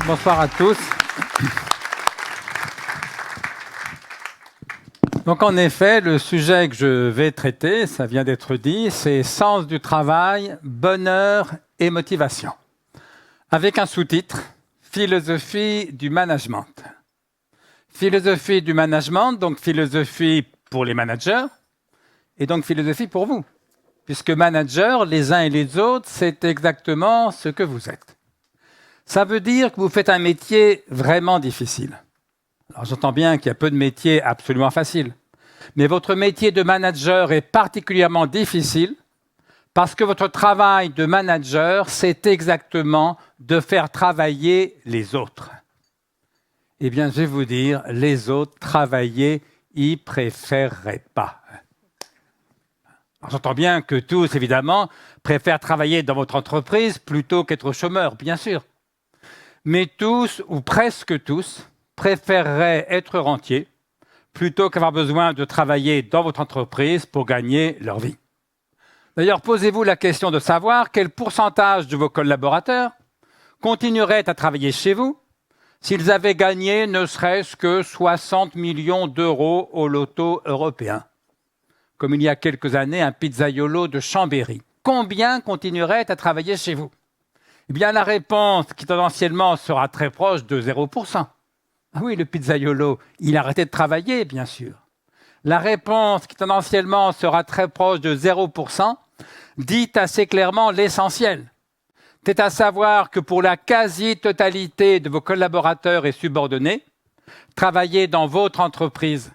Bonsoir à tous. Donc en effet, le sujet que je vais traiter, ça vient d'être dit, c'est sens du travail, bonheur et motivation. Avec un sous-titre, philosophie du management. Philosophie du management, donc philosophie pour les managers, et donc philosophie pour vous. Puisque managers, les uns et les autres, c'est exactement ce que vous êtes. Ça veut dire que vous faites un métier vraiment difficile. Alors j'entends bien qu'il y a peu de métiers absolument faciles. Mais votre métier de manager est particulièrement difficile parce que votre travail de manager, c'est exactement de faire travailler les autres. Eh bien, je vais vous dire, les autres, travailler, ils ne préféreraient pas. J'entends bien que tous, évidemment, préfèrent travailler dans votre entreprise plutôt qu'être chômeurs, bien sûr. Mais tous, ou presque tous, préféreraient être rentiers plutôt qu'avoir besoin de travailler dans votre entreprise pour gagner leur vie. D'ailleurs, posez-vous la question de savoir quel pourcentage de vos collaborateurs continueraient à travailler chez vous s'ils avaient gagné ne serait-ce que 60 millions d'euros au loto européen. Comme il y a quelques années, un pizzaiolo de Chambéry. Combien continueraient à travailler chez vous? Eh bien, la réponse, qui tendanciellement sera très proche de 0%. Ah oui, le pizzaiolo, il a arrêté de travailler, bien sûr. La réponse, qui tendanciellement sera très proche de 0%, dit assez clairement l'essentiel. C'est à savoir que pour la quasi-totalité de vos collaborateurs et subordonnés, travailler dans votre entreprise,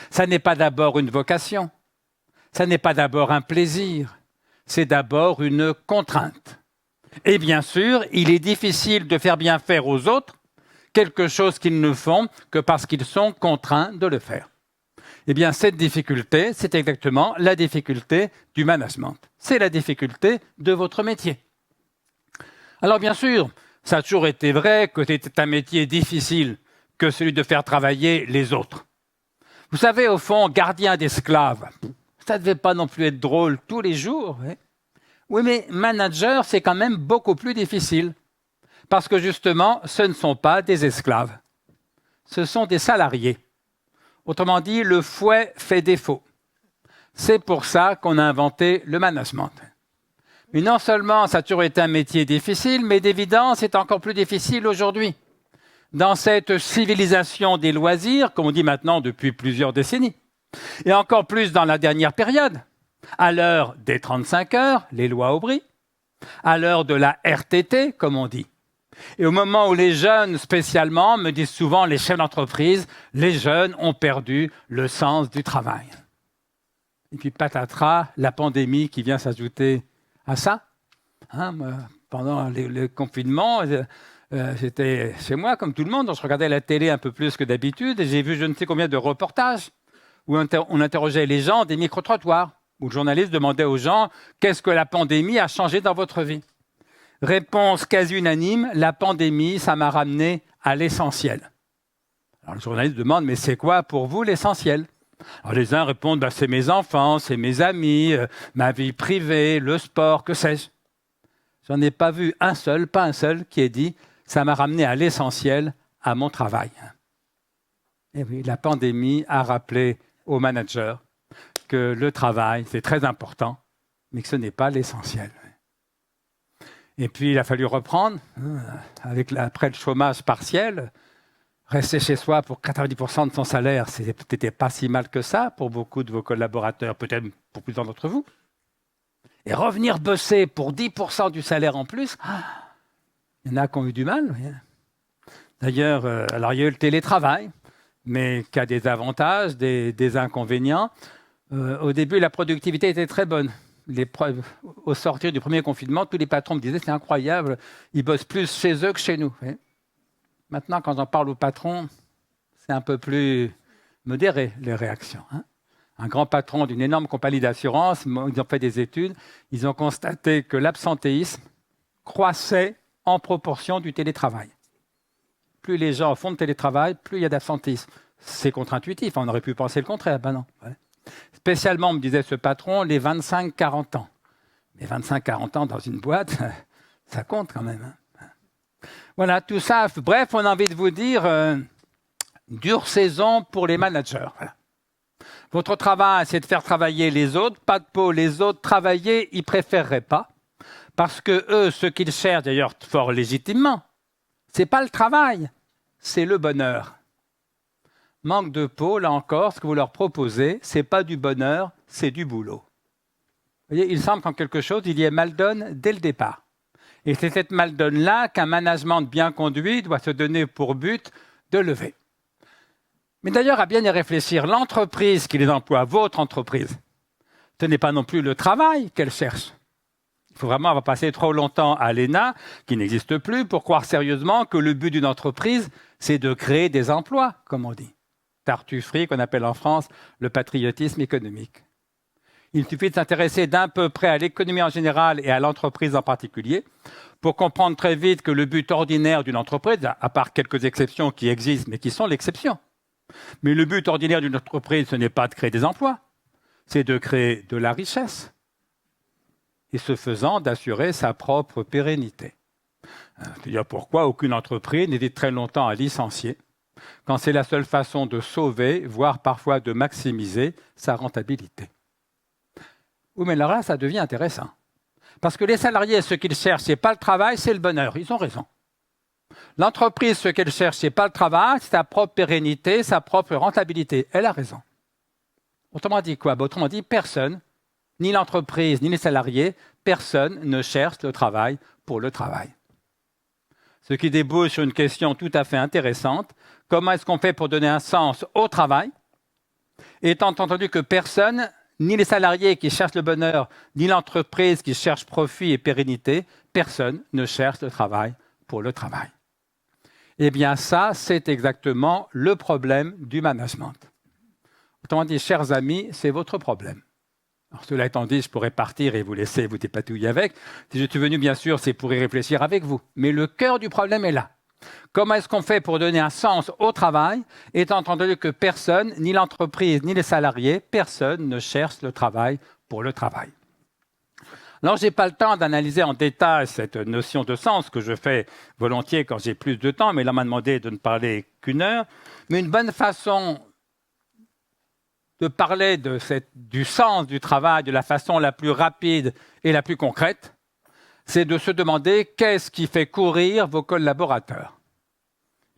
ça n'est pas d'abord une vocation, ça n'est pas d'abord un plaisir, c'est d'abord une contrainte. Et bien sûr, il est difficile de faire bien faire aux autres quelque chose qu'ils ne font que parce qu'ils sont contraints de le faire. Eh bien, cette difficulté, c'est exactement la difficulté du management. C'est la difficulté de votre métier. Alors bien sûr, ça a toujours été vrai que c'était un métier difficile que celui de faire travailler les autres. Vous savez, au fond, gardien d'esclaves, ça ne devait pas non plus être drôle tous les jours. Oui, mais manager, c'est quand même beaucoup plus difficile. Parce que justement, ce ne sont pas des esclaves. Ce sont des salariés. Autrement dit, le fouet fait défaut. C'est pour ça qu'on a inventé le management. Mais non seulement ça a toujours été un métier difficile, mais d'évidence, c'est encore plus difficile aujourd'hui. Dans cette civilisation des loisirs, comme on dit maintenant depuis plusieurs décennies, et encore plus dans la dernière période, à l'heure des 35 heures, les lois Aubry, à l'heure de la RTT, comme on dit, et au moment où les jeunes, spécialement, me disent souvent les chefs d'entreprise, les jeunes ont perdu le sens du travail. Et puis patatras, la pandémie qui vient s'ajouter à ça. Pendant le confinement, j'étais chez moi comme tout le monde, donc je regardais la télé un peu plus que d'habitude et j'ai vu je ne sais combien de reportages où on interrogeait les gens des micro-trottoirs, où le journaliste demandait aux gens « Qu'est-ce que la pandémie a changé dans votre vie ?» Réponse quasi unanime, la pandémie, ça m'a ramené à l'essentiel. Alors le journaliste demande, mais c'est quoi pour vous l'essentiel? Alors les uns répondent, c'est mes enfants, c'est mes amis, ma vie privée, le sport, que sais-je. J'en ai pas vu un seul, pas un seul, qui ait dit, ça m'a ramené à l'essentiel, à mon travail. Et oui, la pandémie a rappelé aux managers que le travail, c'est très important, mais que ce n'est pas l'essentiel. Et puis, il a fallu reprendre, après le chômage partiel, rester chez soi pour 90% de son salaire, ce n'était pas si mal que ça pour beaucoup de vos collaborateurs, peut-être pour plusieurs d'entre vous. Et revenir bosser pour 10% du salaire en plus, il y en a qui ont eu du mal. D'ailleurs, alors il y a eu le télétravail, mais qui a des avantages, des inconvénients. Au début, la productivité était très bonne. Au sortir du premier confinement, tous les patrons me disaient c'est incroyable, ils bossent plus chez eux que chez nous. Maintenant, quand j'en parle aux patrons, c'est un peu plus modéré, les réactions. Un grand patron d'une énorme compagnie d'assurance, ils ont fait des études, ils ont constaté que l'absentéisme croissait en proportion du télétravail. Plus les gens font de télétravail, plus il y a d'absentéisme. C'est contre-intuitif, on aurait pu penser le contraire. Ben non. Spécialement, me disait ce patron, les 25-40 ans. Mais 25-40 ans dans une boîte, ça compte quand même. Voilà, tout ça. Bref, on a envie de vous dire, dure saison pour les managers. Voilà. Votre travail, c'est de faire travailler les autres. Pas de peau, les autres travailler, ils ne préféreraient pas. Parce que eux, ce qu'ils cherchent, d'ailleurs fort légitimement, ce n'est pas le travail, c'est le bonheur. Manque de peau, là encore, ce que vous leur proposez, ce n'est pas du bonheur, c'est du boulot. Vous voyez, il semble qu'en quelque chose, il y ait mal donne dès le départ. Et c'est cette mal donne-là qu'un management bien conduit doit se donner pour but de lever. Mais d'ailleurs, à bien y réfléchir, l'entreprise qui les emploie, votre entreprise, ce n'est pas non plus le travail qu'elle cherche. Il faut vraiment avoir passé trop longtemps à l'ENA, qui n'existe plus, pour croire sérieusement que le but d'une entreprise, c'est de créer des emplois, comme on dit. Tartufferie, qu'on appelle en France le patriotisme économique. Il suffit de s'intéresser d'un peu près à l'économie en général et à l'entreprise en particulier pour comprendre très vite que le but ordinaire d'une entreprise, à part quelques exceptions qui existent mais qui sont l'exception, mais le but ordinaire d'une entreprise, ce n'est pas de créer des emplois, c'est de créer de la richesse et ce faisant d'assurer sa propre pérennité. C'est-à-dire pourquoi aucune entreprise n'hésite très longtemps à licencier quand c'est la seule façon de sauver, voire parfois de maximiser sa rentabilité. Oui, mais alors là, ça devient intéressant. Parce que les salariés, ce qu'ils cherchent, ce n'est pas le travail, c'est le bonheur. Ils ont raison. L'entreprise, ce qu'elle cherche, ce n'est pas le travail, c'est sa propre pérennité, sa propre rentabilité. Elle a raison. Autrement dit quoi? Autrement dit, personne, ni l'entreprise, ni les salariés, personne ne cherche le travail pour le travail. Ce qui débouche sur une question tout à fait intéressante. Comment est-ce qu'on fait pour donner un sens au travail? Étant entendu que personne, ni les salariés qui cherchent le bonheur, ni l'entreprise qui cherche profit et pérennité, personne ne cherche le travail pour le travail. Eh bien ça, c'est exactement le problème du management. Autrement dit, chers amis, c'est votre problème. Alors, cela étant dit, je pourrais partir et vous laisser vous dépatouiller avec. Si je suis venu, bien sûr, c'est pour y réfléchir avec vous. Mais le cœur du problème est là. Comment est-ce qu'on fait pour donner un sens au travail, étant entendu que personne, ni l'entreprise, ni les salariés, personne ne cherche le travail pour le travail? Alors, je n'ai pas le temps d'analyser en détail cette notion de sens, que je fais volontiers quand j'ai plus de temps, mais là, on m'a demandé de ne parler qu'1 heure. Mais une bonne façon de parler du sens du travail de la façon la plus rapide et la plus concrète, c'est de se demander qu'est-ce qui fait courir vos collaborateurs.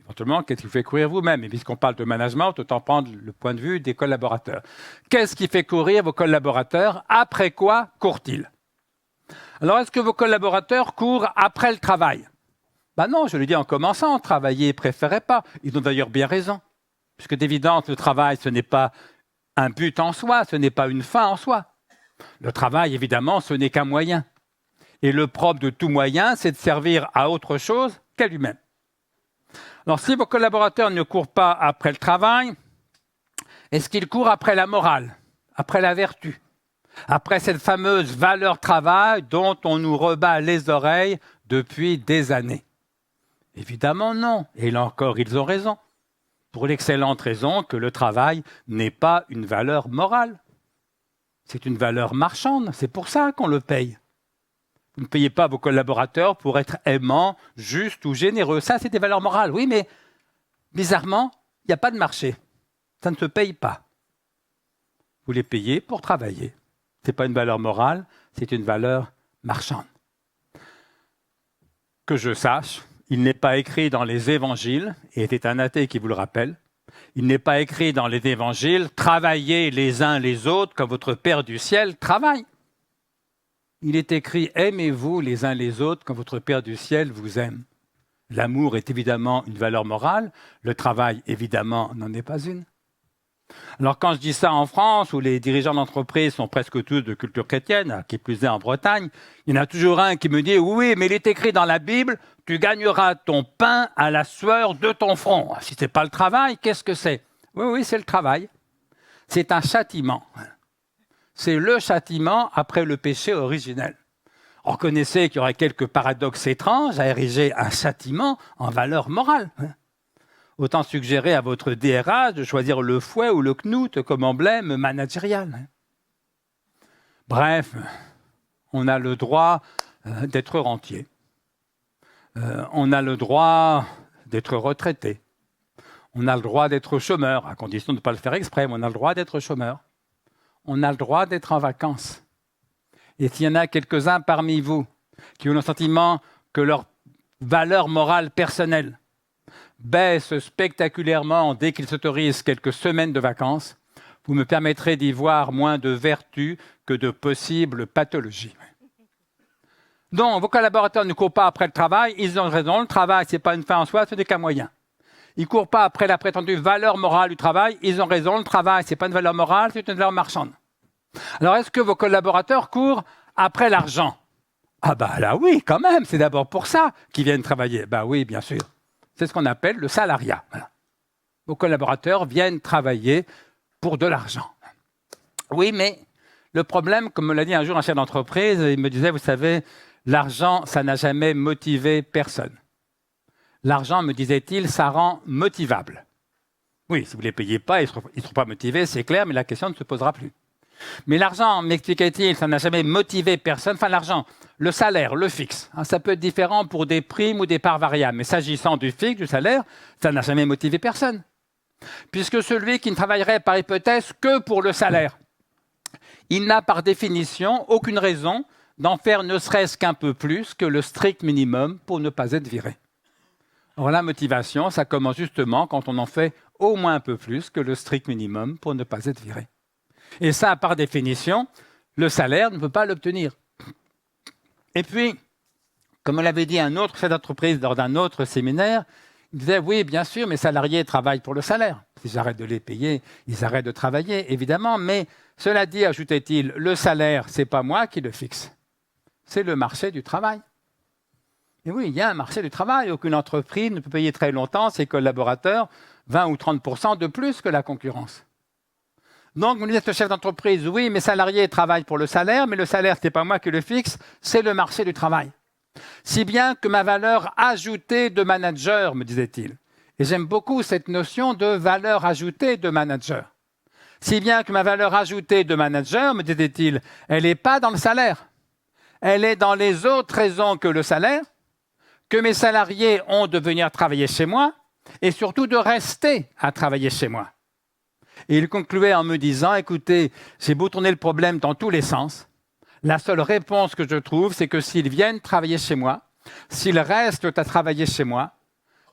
Éventuellement, qu'est-ce qui fait courir vous-même? Et puisqu'on parle de management, autant prendre le point de vue des collaborateurs. Qu'est-ce qui fait courir vos collaborateurs? Après quoi courent-ils? Alors, est-ce que vos collaborateurs courent après le travail? Ben non, je le dis en commençant, travailler, ils ne préféraient pas. Ils ont d'ailleurs bien raison. Puisque d'évidence, le travail, ce n'est pas un but en soi, ce n'est pas une fin en soi. Le travail, évidemment, ce n'est qu'un moyen. Et le propre de tout moyen, c'est de servir à autre chose qu'à lui-même. Alors, si vos collaborateurs ne courent pas après le travail, est-ce qu'ils courent après la morale, après la vertu, après cette fameuse valeur travail dont on nous rebat les oreilles depuis des années? Évidemment non. Et là encore, ils ont raison. Pour l'excellente raison que le travail n'est pas une valeur morale. C'est une valeur marchande. C'est pour ça qu'on le paye. Vous ne payez pas vos collaborateurs pour être aimants, justes ou généreux. Ça, c'est des valeurs morales. Oui, mais bizarrement, il n'y a pas de marché. Ça ne se paye pas. Vous les payez pour travailler. Ce n'est pas une valeur morale, c'est une valeur marchande. Que je sache, il n'est pas écrit dans les évangiles, et c'est un athée qui vous le rappelle, il n'est pas écrit dans les évangiles « Travaillez les uns les autres comme votre Père du ciel travaille ». Il est écrit « Aimez-vous les uns les autres comme votre Père du ciel vous aime ». L'amour est évidemment une valeur morale, le travail évidemment n'en est pas une. Alors quand je dis ça en France, où les dirigeants d'entreprise sont presque tous de culture chrétienne, qui plus est en Bretagne, il y en a toujours un qui me dit « Oui, mais il est écrit dans la Bible, tu gagneras ton pain à la sueur de ton front. » Si ce n'est pas le travail, qu'est-ce que c'est? Oui, c'est le travail. C'est un châtiment. C'est le châtiment après le péché originel. Reconnaissez qu'il y aurait quelques paradoxes étranges à ériger un châtiment en valeur morale. Autant suggérer à votre DRH de choisir le fouet ou le knout comme emblème managérial. Bref, on a le droit d'être rentier. On a le droit d'être retraité. On a le droit d'être chômeur, à condition de ne pas le faire exprès, mais on a le droit d'être chômeur. On a le droit d'être en vacances. Et s'il y en a quelques-uns parmi vous qui ont le sentiment que leur valeur morale personnelle baisse spectaculairement dès qu'ils s'autorisent quelques semaines de vacances, vous me permettrez d'y voir moins de vertus que de possibles pathologies. Donc, vos collaborateurs ne courent pas après le travail, ils ont raison, le travail, ce n'est pas une fin en soi, ce n'est qu'un moyen. Ils ne courent pas après la prétendue valeur morale du travail, ils ont raison, le travail, ce n'est pas une valeur morale, c'est une valeur marchande. Alors, est-ce que vos collaborateurs courent après l'argent? Ah bah là oui, quand même, c'est d'abord pour ça qu'ils viennent travailler. Bah oui, bien sûr. C'est ce qu'on appelle le salariat. Voilà. Vos collaborateurs viennent travailler pour de l'argent. Oui, mais le problème, comme me l'a dit un jour un chef d'entreprise, il me disait, vous savez, l'argent, ça n'a jamais motivé personne. L'argent, me disait-il, ça rend motivable. Oui, si vous ne les payez pas, ils ne seront pas motivés, c'est clair, mais la question ne se posera plus. Mais l'argent, m'expliquait-il, ça n'a jamais motivé personne. Enfin, l'argent, le salaire, le fixe, ça peut être différent pour des primes ou des parts variables. Mais s'agissant du fixe, du salaire, ça n'a jamais motivé personne. Puisque celui qui ne travaillerait par hypothèse que pour le salaire, il n'a par définition aucune raison d'en faire ne serait-ce qu'un peu plus que le strict minimum pour ne pas être viré. Alors la motivation, ça commence justement quand on en fait au moins un peu plus que le strict minimum pour ne pas être viré. Et ça, par définition, le salaire ne peut pas l'obtenir. Et puis, comme l'avait dit un autre chef d'entreprise lors d'un autre séminaire, il disait, oui, bien sûr, mes salariés travaillent pour le salaire. Si j'arrête de les payer, ils arrêtent de travailler, évidemment. Mais cela dit, ajoutait-il, le salaire, ce n'est pas moi qui le fixe. C'est le marché du travail. Et oui, il y a un marché du travail. Aucune entreprise ne peut payer très longtemps ses collaborateurs 20 ou 30% de plus que la concurrence. Donc, vous dites, ce chef d'entreprise, oui, mes salariés travaillent pour le salaire, mais le salaire, ce n'est pas moi qui le fixe, c'est le marché du travail. Si bien que ma valeur ajoutée de manager, me disait-il, et j'aime beaucoup cette notion de valeur ajoutée de manager, si bien que ma valeur ajoutée de manager, me disait-il, elle n'est pas dans le salaire, elle est dans les autres raisons que le salaire, que mes salariés ont de venir travailler chez moi, et surtout de rester à travailler chez moi. Et il concluait en me disant, écoutez, j'ai beau tourner le problème dans tous les sens, la seule réponse que je trouve, c'est que s'ils viennent travailler chez moi, s'ils restent à travailler chez moi,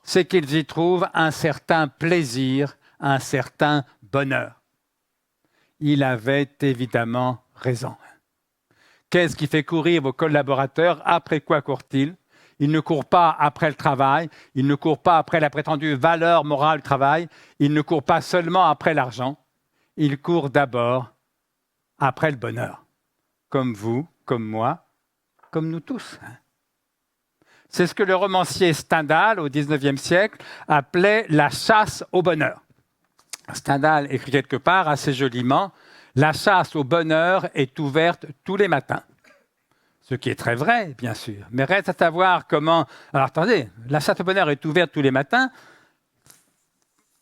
c'est qu'ils y trouvent un certain plaisir, un certain bonheur. Il avait évidemment raison. Qu'est-ce qui fait courir vos collaborateurs? Après quoi courent-ils? Ils ne courent pas après le travail, ils ne courent pas après la prétendue valeur morale du travail, ils ne courent pas seulement après l'argent, ils courent d'abord après le bonheur. Comme vous, comme moi, comme nous tous. C'est ce que le romancier Stendhal, au XIXe siècle, appelait la chasse au bonheur. Stendhal écrit quelque part assez joliment, « La chasse au bonheur est ouverte tous les matins ». Ce qui est très vrai, bien sûr. Mais reste à savoir comment... Alors attendez, la chasse au bonheur est ouverte tous les matins.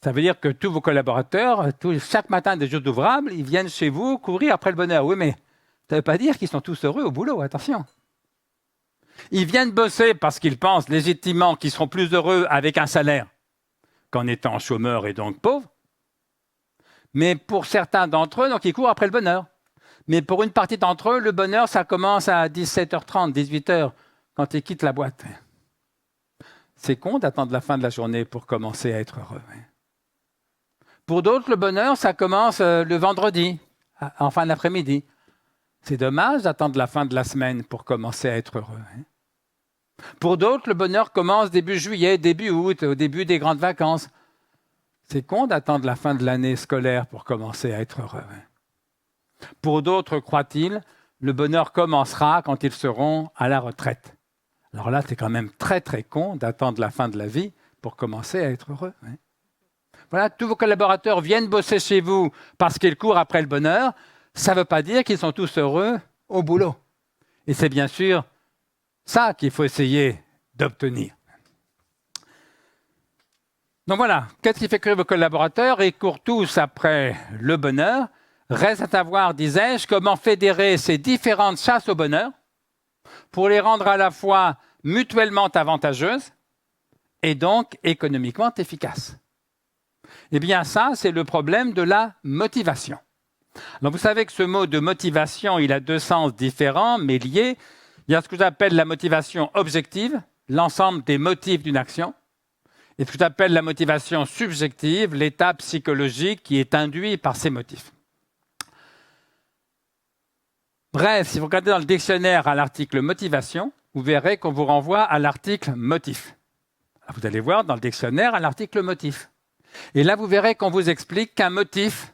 Ça veut dire que tous vos collaborateurs, chaque matin des jours d'ouvrables, ils viennent chez vous courir après le bonheur. Oui, mais ça ne veut pas dire qu'ils sont tous heureux au boulot, attention. Ils viennent bosser parce qu'ils pensent légitimement qu'ils seront plus heureux avec un salaire qu'en étant chômeurs et donc pauvres. Mais pour certains d'entre eux, donc, ils courent après le bonheur. Mais pour une partie d'entre eux, le bonheur, ça commence à 17h30, 18h, quand ils quittent la boîte. C'est con d'attendre la fin de la journée pour commencer à être heureux. Pour d'autres, le bonheur, ça commence le vendredi, en fin d'après-midi. C'est dommage d'attendre la fin de la semaine pour commencer à être heureux. Pour d'autres, le bonheur commence début juillet, début août, au début des grandes vacances. C'est con d'attendre la fin de l'année scolaire pour commencer à être heureux. Pour d'autres, croit-il, le bonheur commencera quand ils seront à la retraite. Alors là, c'est quand même très très con d'attendre la fin de la vie pour commencer à être heureux. Voilà, tous vos collaborateurs viennent bosser chez vous parce qu'ils courent après le bonheur. Ça ne veut pas dire qu'ils sont tous heureux au boulot. Et c'est bien sûr ça qu'il faut essayer d'obtenir. Donc voilà, qu'est-ce qui fait que vos collaborateurs ils courent tous après le bonheur? Reste à savoir, disais-je, comment fédérer ces différentes chasses au bonheur pour les rendre à la fois mutuellement avantageuses et donc économiquement efficaces. Eh bien ça, c'est le problème de la motivation. Alors vous savez que ce mot de motivation, il a deux sens différents mais liés. Il y a ce que j'appelle la motivation objective, l'ensemble des motifs d'une action, et ce que j'appelle la motivation subjective, l'état psychologique qui est induit par ces motifs. Bref, si vous regardez dans le dictionnaire à l'article motivation, vous verrez qu'on vous renvoie à l'article motif. Vous allez voir dans le dictionnaire à l'article motif. Et là, vous verrez qu'on vous explique qu'un motif,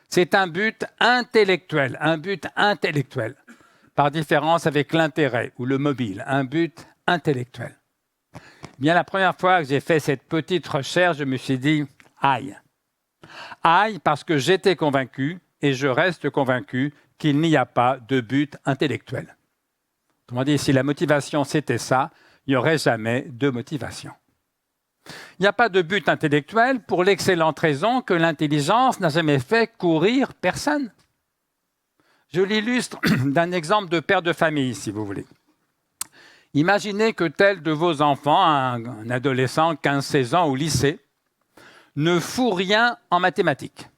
c'est un but intellectuel, par différence avec l'intérêt ou le mobile, un but intellectuel. Bien, la première fois que j'ai fait cette petite recherche, je me suis dit « aïe ». Aïe parce que j'étais convaincu, et je reste convaincu, qu'il n'y a pas de but intellectuel. Autrement dit, si la motivation c'était ça, il n'y aurait jamais de motivation. Il n'y a pas de but intellectuel pour l'excellente raison que l'intelligence n'a jamais fait courir personne. Je l'illustre d'un exemple de père de famille, si vous voulez. Imaginez que tel de vos enfants, un adolescent, 15-16 ans au lycée, ne fout rien en mathématiques.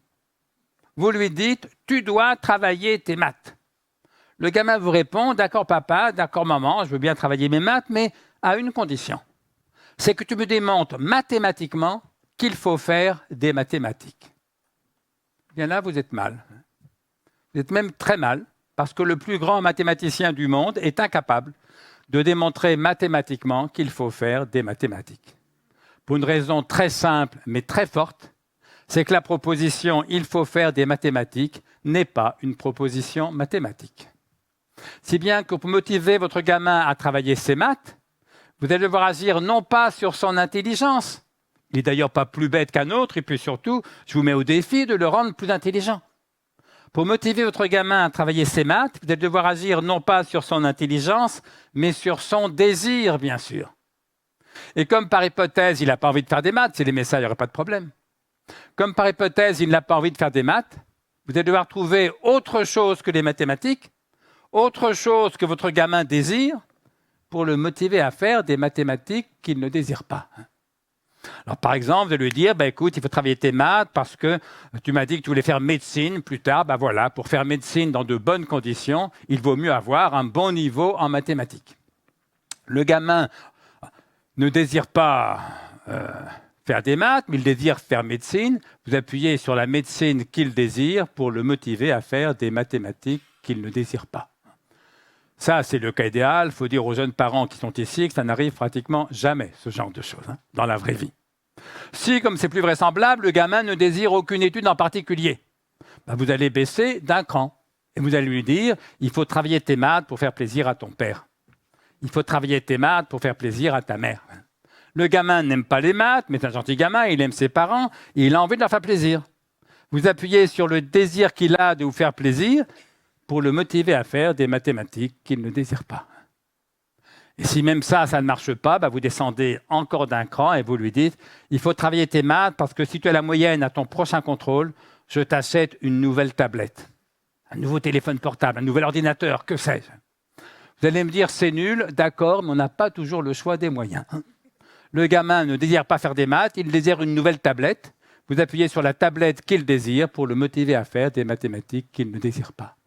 Vous lui dites « tu dois travailler tes maths ». Le gamin vous répond « d'accord papa, d'accord maman, je veux bien travailler mes maths, mais à une condition. C'est que tu me démontres mathématiquement qu'il faut faire des mathématiques ». Bien là, vous êtes mal. Vous êtes même très mal, parce que le plus grand mathématicien du monde est incapable de démontrer mathématiquement qu'il faut faire des mathématiques. Pour une raison très simple, mais très forte, c'est que la proposition « il faut faire des mathématiques » n'est pas une proposition mathématique. Si bien que pour motiver votre gamin à travailler ses maths, vous allez devoir agir non pas sur son intelligence, il n'est d'ailleurs pas plus bête qu'un autre, et puis surtout, je vous mets au défi de le rendre plus intelligent. Pour motiver votre gamin à travailler ses maths, vous allez devoir agir non pas sur son intelligence, mais sur son désir, bien sûr. Et comme par hypothèse, il n'a pas envie de faire des maths, s'il aimait ça, il n'y aurait pas de problème. Comme par hypothèse, il n'a pas envie de faire des maths, vous allez devoir trouver autre chose que les mathématiques, autre chose que votre gamin désire, pour le motiver à faire des mathématiques qu'il ne désire pas. Alors par exemple, vous allez lui dire, écoute, il faut travailler tes maths parce que tu m'as dit que tu voulais faire médecine plus tard. Voilà, pour faire médecine dans de bonnes conditions, il vaut mieux avoir un bon niveau en mathématiques. Le gamin ne désire pas faire des maths, mais il désire faire médecine. Vous appuyez sur la médecine qu'il désire pour le motiver à faire des mathématiques qu'il ne désire pas. Ça, c'est le cas idéal. Il faut dire aux jeunes parents qui sont ici que ça n'arrive pratiquement jamais, ce genre de choses, dans la vraie vie. Si, comme c'est plus vraisemblable, le gamin ne désire aucune étude en particulier, vous allez baisser d'un cran. Et vous allez lui dire, il faut travailler tes maths pour faire plaisir à ton père. Il faut travailler tes maths pour faire plaisir à ta mère. Le gamin n'aime pas les maths, mais c'est un gentil gamin, il aime ses parents, et il a envie de leur faire plaisir. Vous appuyez sur le désir qu'il a de vous faire plaisir pour le motiver à faire des mathématiques qu'il ne désire pas. Et si même ça ne marche pas, vous descendez encore d'un cran et vous lui dites « il faut travailler tes maths parce que si tu as la moyenne à ton prochain contrôle, je t'achète une nouvelle tablette, un nouveau téléphone portable, un nouvel ordinateur, que sais-je ». Vous allez me dire « c'est nul, d'accord, mais on n'a pas toujours le choix des moyens ». Le gamin ne désire pas faire des maths, il désire une nouvelle tablette. Vous appuyez sur la tablette qu'il désire pour le motiver à faire des mathématiques qu'il ne désire pas.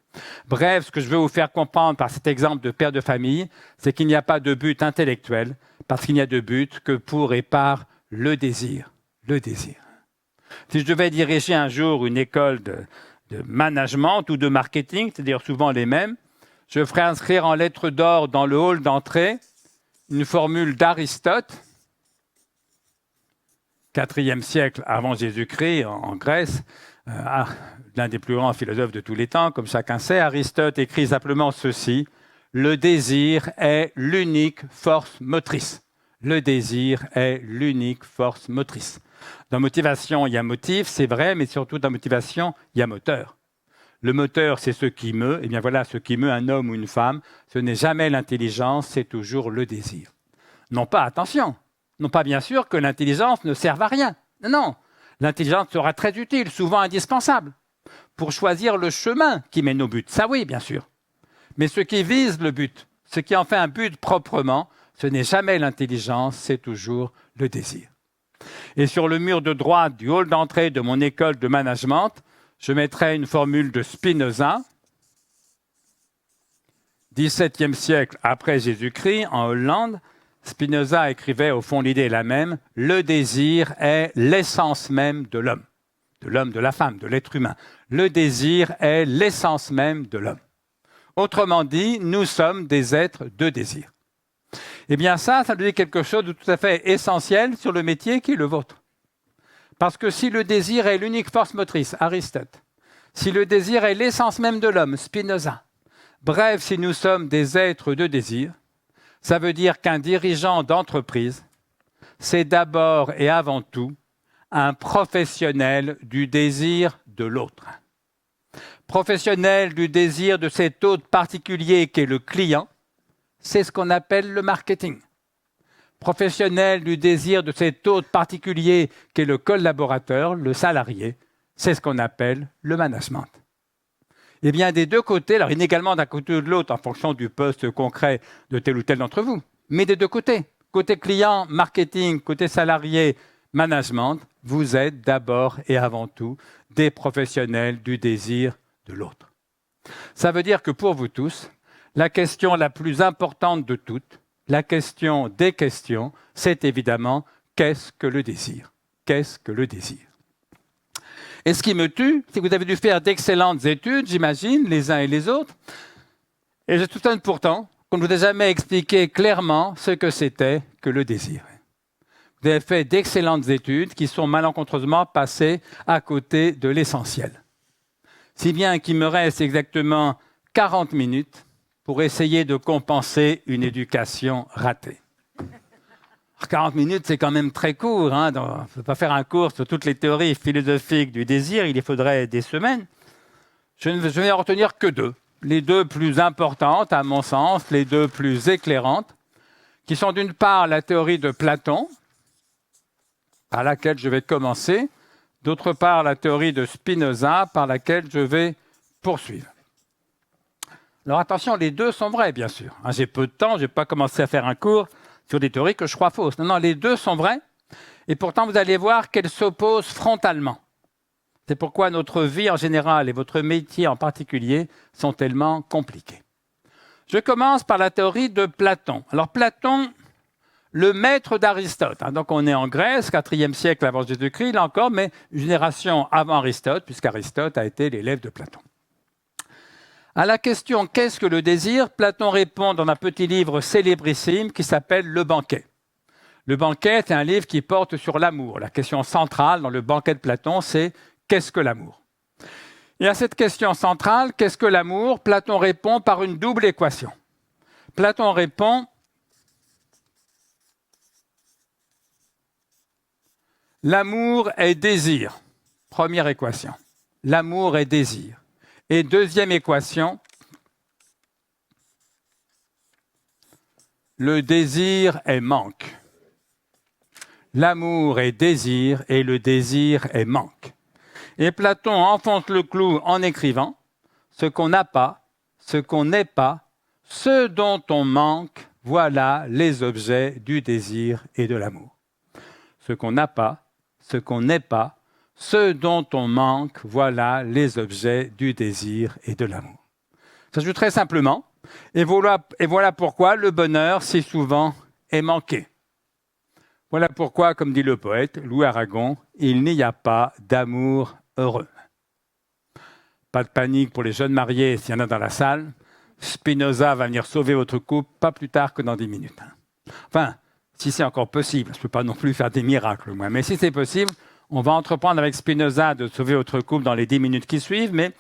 Bref, ce que je veux vous faire comprendre par cet exemple de père de famille, c'est qu'il n'y a pas de but intellectuel, parce qu'il n'y a de but que pour et par le désir. Le désir. Si je devais diriger un jour une école de management ou de marketing, c'est-à-dire souvent les mêmes, je ferais inscrire en lettres d'or dans le hall d'entrée une formule d'Aristote, 4e siècle avant Jésus-Christ, en Grèce, l'un des plus grands philosophes de tous les temps, comme chacun sait, Aristote écrit simplement ceci, « Le désir est l'unique force motrice ». Le désir est l'unique force motrice. Dans motivation, il y a motif, c'est vrai, mais surtout dans motivation, il y a moteur. Le moteur, c'est ce qui meut, et bien voilà, ce qui meut un homme ou une femme, ce n'est jamais l'intelligence, c'est toujours le désir. Non pas, attention, non pas bien sûr que l'intelligence ne serve à rien. Non, l'intelligence sera très utile, souvent indispensable, pour choisir le chemin qui mène au but. Ça oui, bien sûr. Mais ce qui vise le but, ce qui en fait un but proprement, Ce n'est jamais l'intelligence, c'est toujours le désir. Et sur le mur de droite du hall d'entrée de mon école de management, je mettrai une formule de Spinoza, 17e siècle après Jésus-Christ, en Hollande. Spinoza écrivait, au fond, l'idée est la même, le désir est l'essence même de l'homme, de la femme, de l'être humain. Le désir est l'essence même de l'homme. Autrement dit, nous sommes des êtres de désir. Eh bien ça nous dit quelque chose de tout à fait essentiel sur le métier qui est le vôtre. Parce que si le désir est l'unique force motrice, Aristote, si le désir est l'essence même de l'homme, Spinoza, bref, si nous sommes des êtres de désir, ça veut dire qu'un dirigeant d'entreprise, c'est d'abord et avant tout un professionnel du désir de l'autre. Professionnel du désir de cet autre particulier qui est le client, c'est ce qu'on appelle le marketing. Professionnel du désir de cet autre particulier qui est le collaborateur, le salarié, c'est ce qu'on appelle le management. Eh bien, des deux côtés, alors inégalement d'un côté ou de l'autre en fonction du poste concret de tel ou tel d'entre vous, mais des deux côtés, côté client, marketing, côté salarié, management, vous êtes d'abord et avant tout des professionnels du désir de l'autre. Ça veut dire que pour vous tous, la question la plus importante de toutes, la question des questions, c'est évidemment qu'est-ce que le désir ? Qu'est-ce que le désir ? Et ce qui me tue, c'est que vous avez dû faire d'excellentes études, j'imagine, les uns et les autres. Et je soupçonne pourtant qu'on ne vous a jamais expliqué clairement ce que c'était que le désir. Vous avez fait d'excellentes études qui sont malencontreusement passées à côté de l'essentiel. Si bien qu'il me reste exactement 40 minutes pour essayer de compenser une éducation ratée. 40 minutes, c'est quand même très court. On ne peut pas faire un cours sur toutes les théories philosophiques du désir, il y faudrait des semaines. Je ne vais en retenir que deux. Les deux plus importantes, à mon sens, les deux plus éclairantes, qui sont d'une part la théorie de Platon, par laquelle je vais commencer, d'autre part la théorie de Spinoza, par laquelle je vais poursuivre. Alors attention, les deux sont vrais, bien sûr. J'ai peu de temps, je n'ai pas commencé à faire un cours sur des théories que je crois fausses. Non, les deux sont vraies, et pourtant vous allez voir qu'elles s'opposent frontalement. C'est pourquoi notre vie en général et votre métier en particulier sont tellement compliqués. Je commence par la théorie de Platon. Alors Platon, le maître d'Aristote, donc on est en Grèce, 4e siècle avant Jésus-Christ, là encore, mais une génération avant Aristote, puisqu'Aristote a été l'élève de Platon. À la question « Qu'est-ce que le désir ?», Platon répond dans un petit livre célébrissime qui s'appelle « Le banquet ». Le banquet est un livre qui porte sur l'amour. La question centrale dans le banquet de Platon, c'est « Qu'est-ce que l'amour ?» Et à cette question centrale, « Qu'est-ce que l'amour ?» Platon répond par une double équation. Platon répond « L'amour est désir ». Première équation. L'amour est désir. Et deuxième équation, le désir est manque. L'amour est désir et le désir est manque. Et Platon enfonce le clou en écrivant ce qu'on n'a pas, ce qu'on n'est pas, ce dont on manque, voilà les objets du désir et de l'amour. Ce qu'on n'a pas, ce qu'on n'est pas, ce dont on manque, voilà les objets du désir et de l'amour. Ça se joue très simplement, et voilà pourquoi le bonheur, si souvent, est manqué. Voilà pourquoi, comme dit le poète Louis Aragon, il n'y a pas d'amour heureux. Pas de panique pour les jeunes mariés s'il y en a dans la salle. Spinoza va venir sauver votre couple pas plus tard que dans 10 minutes. Enfin, si c'est encore possible, je ne peux pas non plus faire des miracles, moi, mais si c'est possible, on va entreprendre avec Spinoza de sauver votre couple dans les 10 minutes qui suivent, mais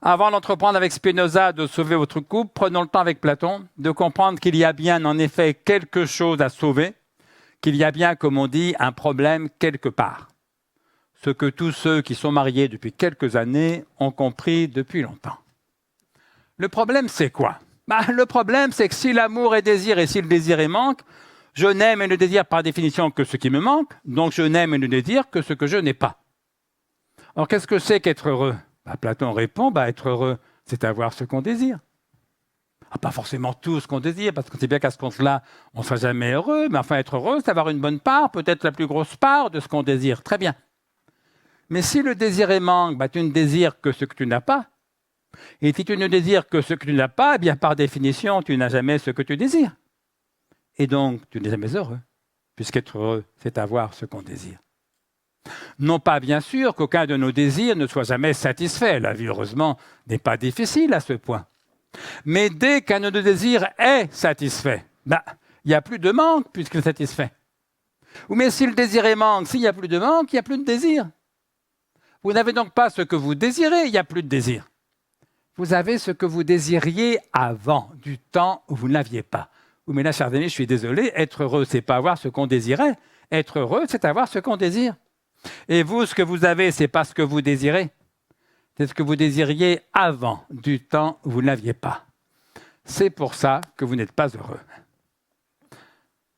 avant d'entreprendre avec Spinoza de sauver votre couple, prenons le temps avec Platon de comprendre qu'il y a bien en effet quelque chose à sauver, qu'il y a bien, comme on dit, un problème quelque part. Ce que tous ceux qui sont mariés depuis quelques années ont compris depuis longtemps. Le problème, c'est quoi ? Le problème, c'est que si l'amour est désir et si le désir est manque, je n'aime et ne désire par définition que ce qui me manque, donc je n'aime et ne désire que ce que je n'ai pas. Alors qu'est-ce que c'est qu'être heureux ? Platon répond, être heureux, c'est avoir ce qu'on désire. Ah, pas forcément tout ce qu'on désire, parce qu'on sait bien qu'à ce compte-là, on ne sera jamais heureux, mais enfin être heureux, c'est avoir une bonne part, peut-être la plus grosse part de ce qu'on désire. Très bien. Mais si le désir est manque, tu ne désires que ce que tu n'as pas. Et si tu ne désires que ce que tu n'as pas, eh bien par définition, tu n'as jamais ce que tu désires. Et donc, tu n'es jamais heureux, puisqu'être heureux, c'est avoir ce qu'on désire. Non pas, bien sûr, qu'aucun de nos désirs ne soit jamais satisfait. La vie, heureusement, n'est pas difficile à ce point. Mais dès qu'un de nos désirs est satisfait, il n'y a plus de manque puisqu'il est satisfait. Ou mais si le désir est manque, s'il n'y a plus de manque, il n'y a plus de désir. Vous n'avez donc pas ce que vous désirez, il n'y a plus de désir. Vous avez ce que vous désiriez avant, du temps où vous ne l'aviez pas. Oui, mais là, chers amis, je suis désolé, être heureux, c'est pas avoir ce qu'on désirait. Être heureux, c'est avoir ce qu'on désire. Et vous, ce que vous avez, c'est pas ce que vous désirez. C'est ce que vous désiriez avant, du temps où vous ne l'aviez pas. C'est pour ça que vous n'êtes pas heureux.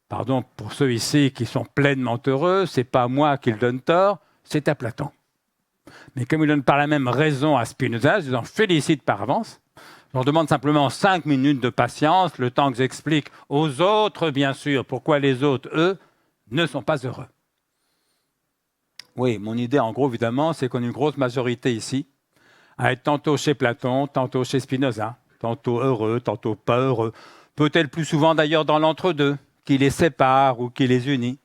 Pardon pour ceux ici qui sont pleinement heureux, c'est pas moi qui le donne tort, c'est à Platon. Mais comme il donne par la même raison à Spinoza, je vous en félicite par avance. Je leur demande simplement 5 minutes de patience, le temps que j'explique aux autres, bien sûr, pourquoi les autres, eux, ne sont pas heureux. Oui, mon idée, en gros, évidemment, c'est qu'on a une grosse majorité ici à être tantôt chez Platon, tantôt chez Spinoza, tantôt heureux, tantôt pas heureux, peut-être plus souvent d'ailleurs dans l'entre-deux, qui les sépare ou qui les unit.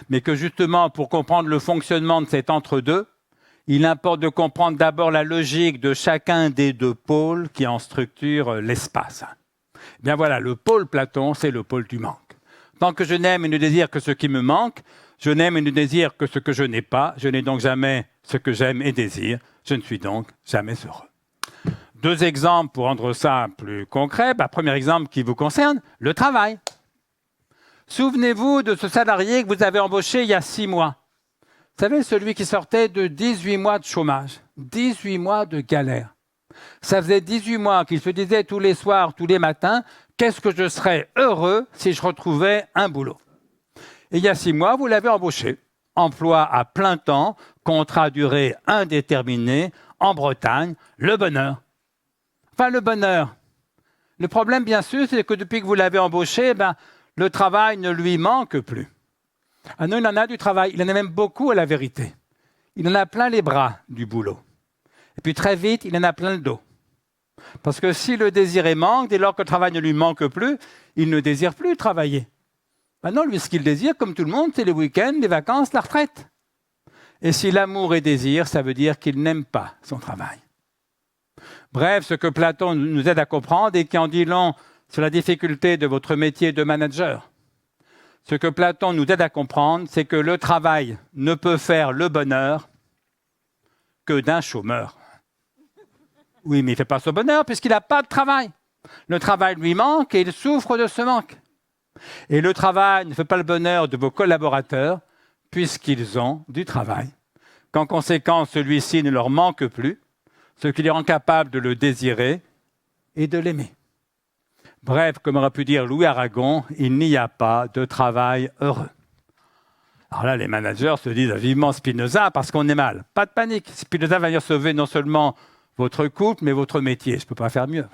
Mais que justement, pour comprendre le fonctionnement de cet entre-deux, il importe de comprendre d'abord la logique de chacun des deux pôles qui en structurent l'espace. Bien voilà, le pôle Platon, c'est le pôle du manque. Tant que je n'aime et ne désire que ce qui me manque, je n'aime et ne désire que ce que je n'ai pas, je n'ai donc jamais ce que j'aime et désire, je ne suis donc jamais heureux. 2 exemples pour rendre ça plus concret. Premier exemple qui vous concerne, le travail. Souvenez-vous de ce salarié que vous avez embauché il y a 6 mois. Vous savez, celui qui sortait de 18 mois de chômage, 18 mois de galère. Ça faisait 18 mois qu'il se disait tous les soirs, tous les matins, qu'est-ce que je serais heureux si je retrouvais un boulot. Et il y a 6 mois, vous l'avez embauché. Emploi à plein temps, contrat à durée indéterminée, en Bretagne, le bonheur. Enfin, le bonheur. Le problème, bien sûr, c'est que depuis que vous l'avez embauché, le travail ne lui manque plus. Ah non, il en a du travail. Il en a même beaucoup à la vérité. Il en a plein les bras du boulot. Et puis très vite, il en a plein le dos. Parce que si le désir est manque, dès lors que le travail ne lui manque plus, il ne désire plus travailler. Non, lui, ce qu'il désire, comme tout le monde, c'est les week-ends, les vacances, la retraite. Et si l'amour est désir, ça veut dire qu'il n'aime pas son travail. Bref, ce que Platon nous aide à comprendre et qui en dit long sur la difficulté de votre métier de manager. Ce que Platon nous aide à comprendre, c'est que le travail ne peut faire le bonheur que d'un chômeur. Oui, mais il ne fait pas ce bonheur puisqu'il n'a pas de travail. Le travail lui manque et il souffre de ce manque. Et le travail ne fait pas le bonheur de vos collaborateurs puisqu'ils ont du travail. Qu'en conséquence, celui-ci ne leur manque plus, ce qui les rend capables de le désirer et de l'aimer. Bref, comme aurait pu dire Louis Aragon, il n'y a pas de travail heureux. Alors là, les managers se disent vivement Spinoza parce qu'on est mal. Pas de panique. Spinoza va venir sauver non seulement votre couple, mais votre métier. Je ne peux pas faire mieux.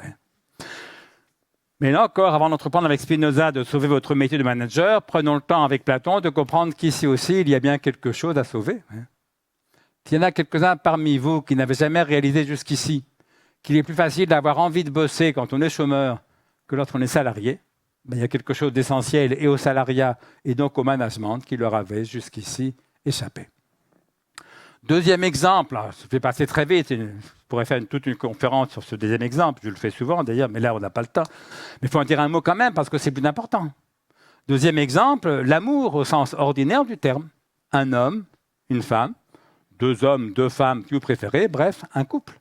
Mais là encore, avant d'entreprendre avec Spinoza de sauver votre métier de manager, prenons le temps avec Platon de comprendre qu'ici aussi, il y a bien quelque chose à sauver. S'il y en a quelques-uns parmi vous qui n'avaient jamais réalisé jusqu'ici qu'il est plus facile d'avoir envie de bosser quand on est chômeur que lorsqu'on est salarié, il y a quelque chose d'essentiel et au salariat et donc au management qui leur avait jusqu'ici échappé. Deuxième exemple, je vais passer très vite, je pourrais faire toute une conférence sur ce deuxième exemple, je le fais souvent d'ailleurs, mais là on n'a pas le temps. Mais il faut en dire un mot quand même parce que c'est plus important. Deuxième exemple, l'amour au sens ordinaire du terme. Un homme, une femme, 2 hommes, 2 femmes, si vous préférez, bref, un couple.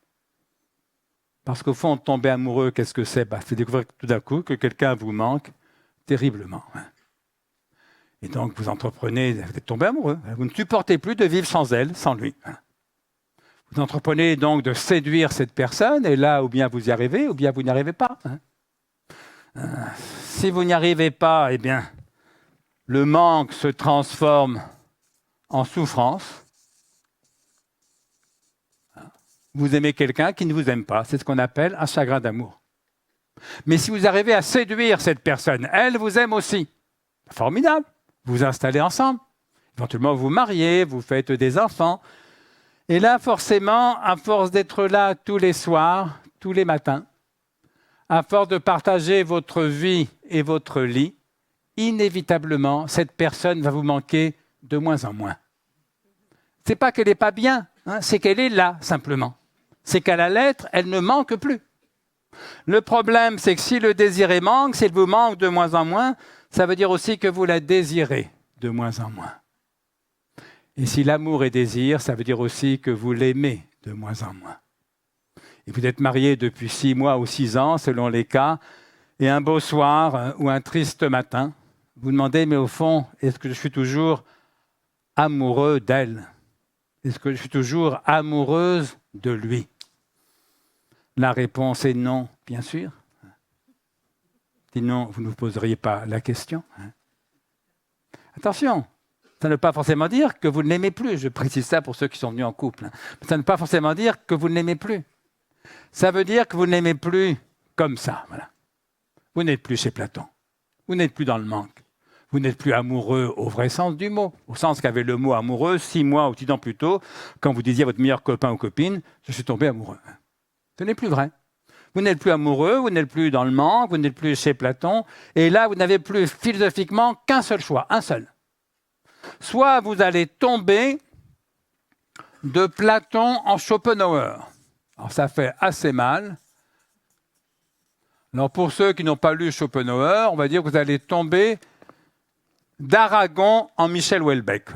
Parce qu'au fond, tomber amoureux, qu'est-ce que c'est ? C'est découvrir tout d'un coup que quelqu'un vous manque terriblement. Et donc, vous entreprenez, vous êtes tombé amoureux. Vous ne supportez plus de vivre sans elle, sans lui. Vous entreprenez donc de séduire cette personne, et là, ou bien vous y arrivez, ou bien vous n'y arrivez pas. Si vous n'y arrivez pas, eh bien, le manque se transforme en souffrance. Vous aimez quelqu'un qui ne vous aime pas. C'est ce qu'on appelle un chagrin d'amour. Mais si vous arrivez à séduire cette personne, elle vous aime aussi. Formidable. Vous vous installez ensemble. Éventuellement, vous vous mariez, vous faites des enfants. Et là, forcément, à force d'être là tous les soirs, tous les matins, à force de partager votre vie et votre lit, inévitablement, cette personne va vous manquer de moins en moins. Ce n'est pas qu'elle n'est pas bien, hein, c'est qu'elle est là, simplement. C'est qu'à la lettre, elle ne manque plus. Le problème, c'est que si le désir manque, s'il vous manque de moins en moins, ça veut dire aussi que vous la désirez de moins en moins. Et si l'amour est désir, ça veut dire aussi que vous l'aimez de moins en moins. Et vous êtes marié depuis 6 mois ou 6 ans, selon les cas, et un beau soir ou un triste matin, vous demandez, mais au fond, est-ce que je suis toujours amoureux d'elle? Est-ce que je suis toujours amoureuse de lui? La réponse est non, bien sûr. Sinon, vous ne vous poseriez pas la question. Attention, ça ne veut pas forcément dire que vous ne l'aimez plus. Je précise ça pour ceux qui sont venus en couple. Ça ne veut pas forcément dire que vous ne l'aimez plus. Ça veut dire que vous ne l'aimez plus comme ça. Voilà. Vous n'êtes plus chez Platon. Vous n'êtes plus dans le manque. Vous n'êtes plus amoureux au vrai sens du mot. Au sens qu'avait le mot amoureux 6 mois ou 10 ans plus tôt, quand vous disiez à votre meilleur copain ou copine, je suis tombé amoureux. Ce n'est plus vrai. Vous n'êtes plus amoureux, vous n'êtes plus dans le manque, vous n'êtes plus chez Platon. Et là, vous n'avez plus philosophiquement qu'un seul choix, un seul. Soit vous allez tomber de Platon en Schopenhauer. Alors ça fait assez mal. Alors pour ceux qui n'ont pas lu Schopenhauer, on va dire que vous allez tomber d'Aragon en Michel Houellebecq.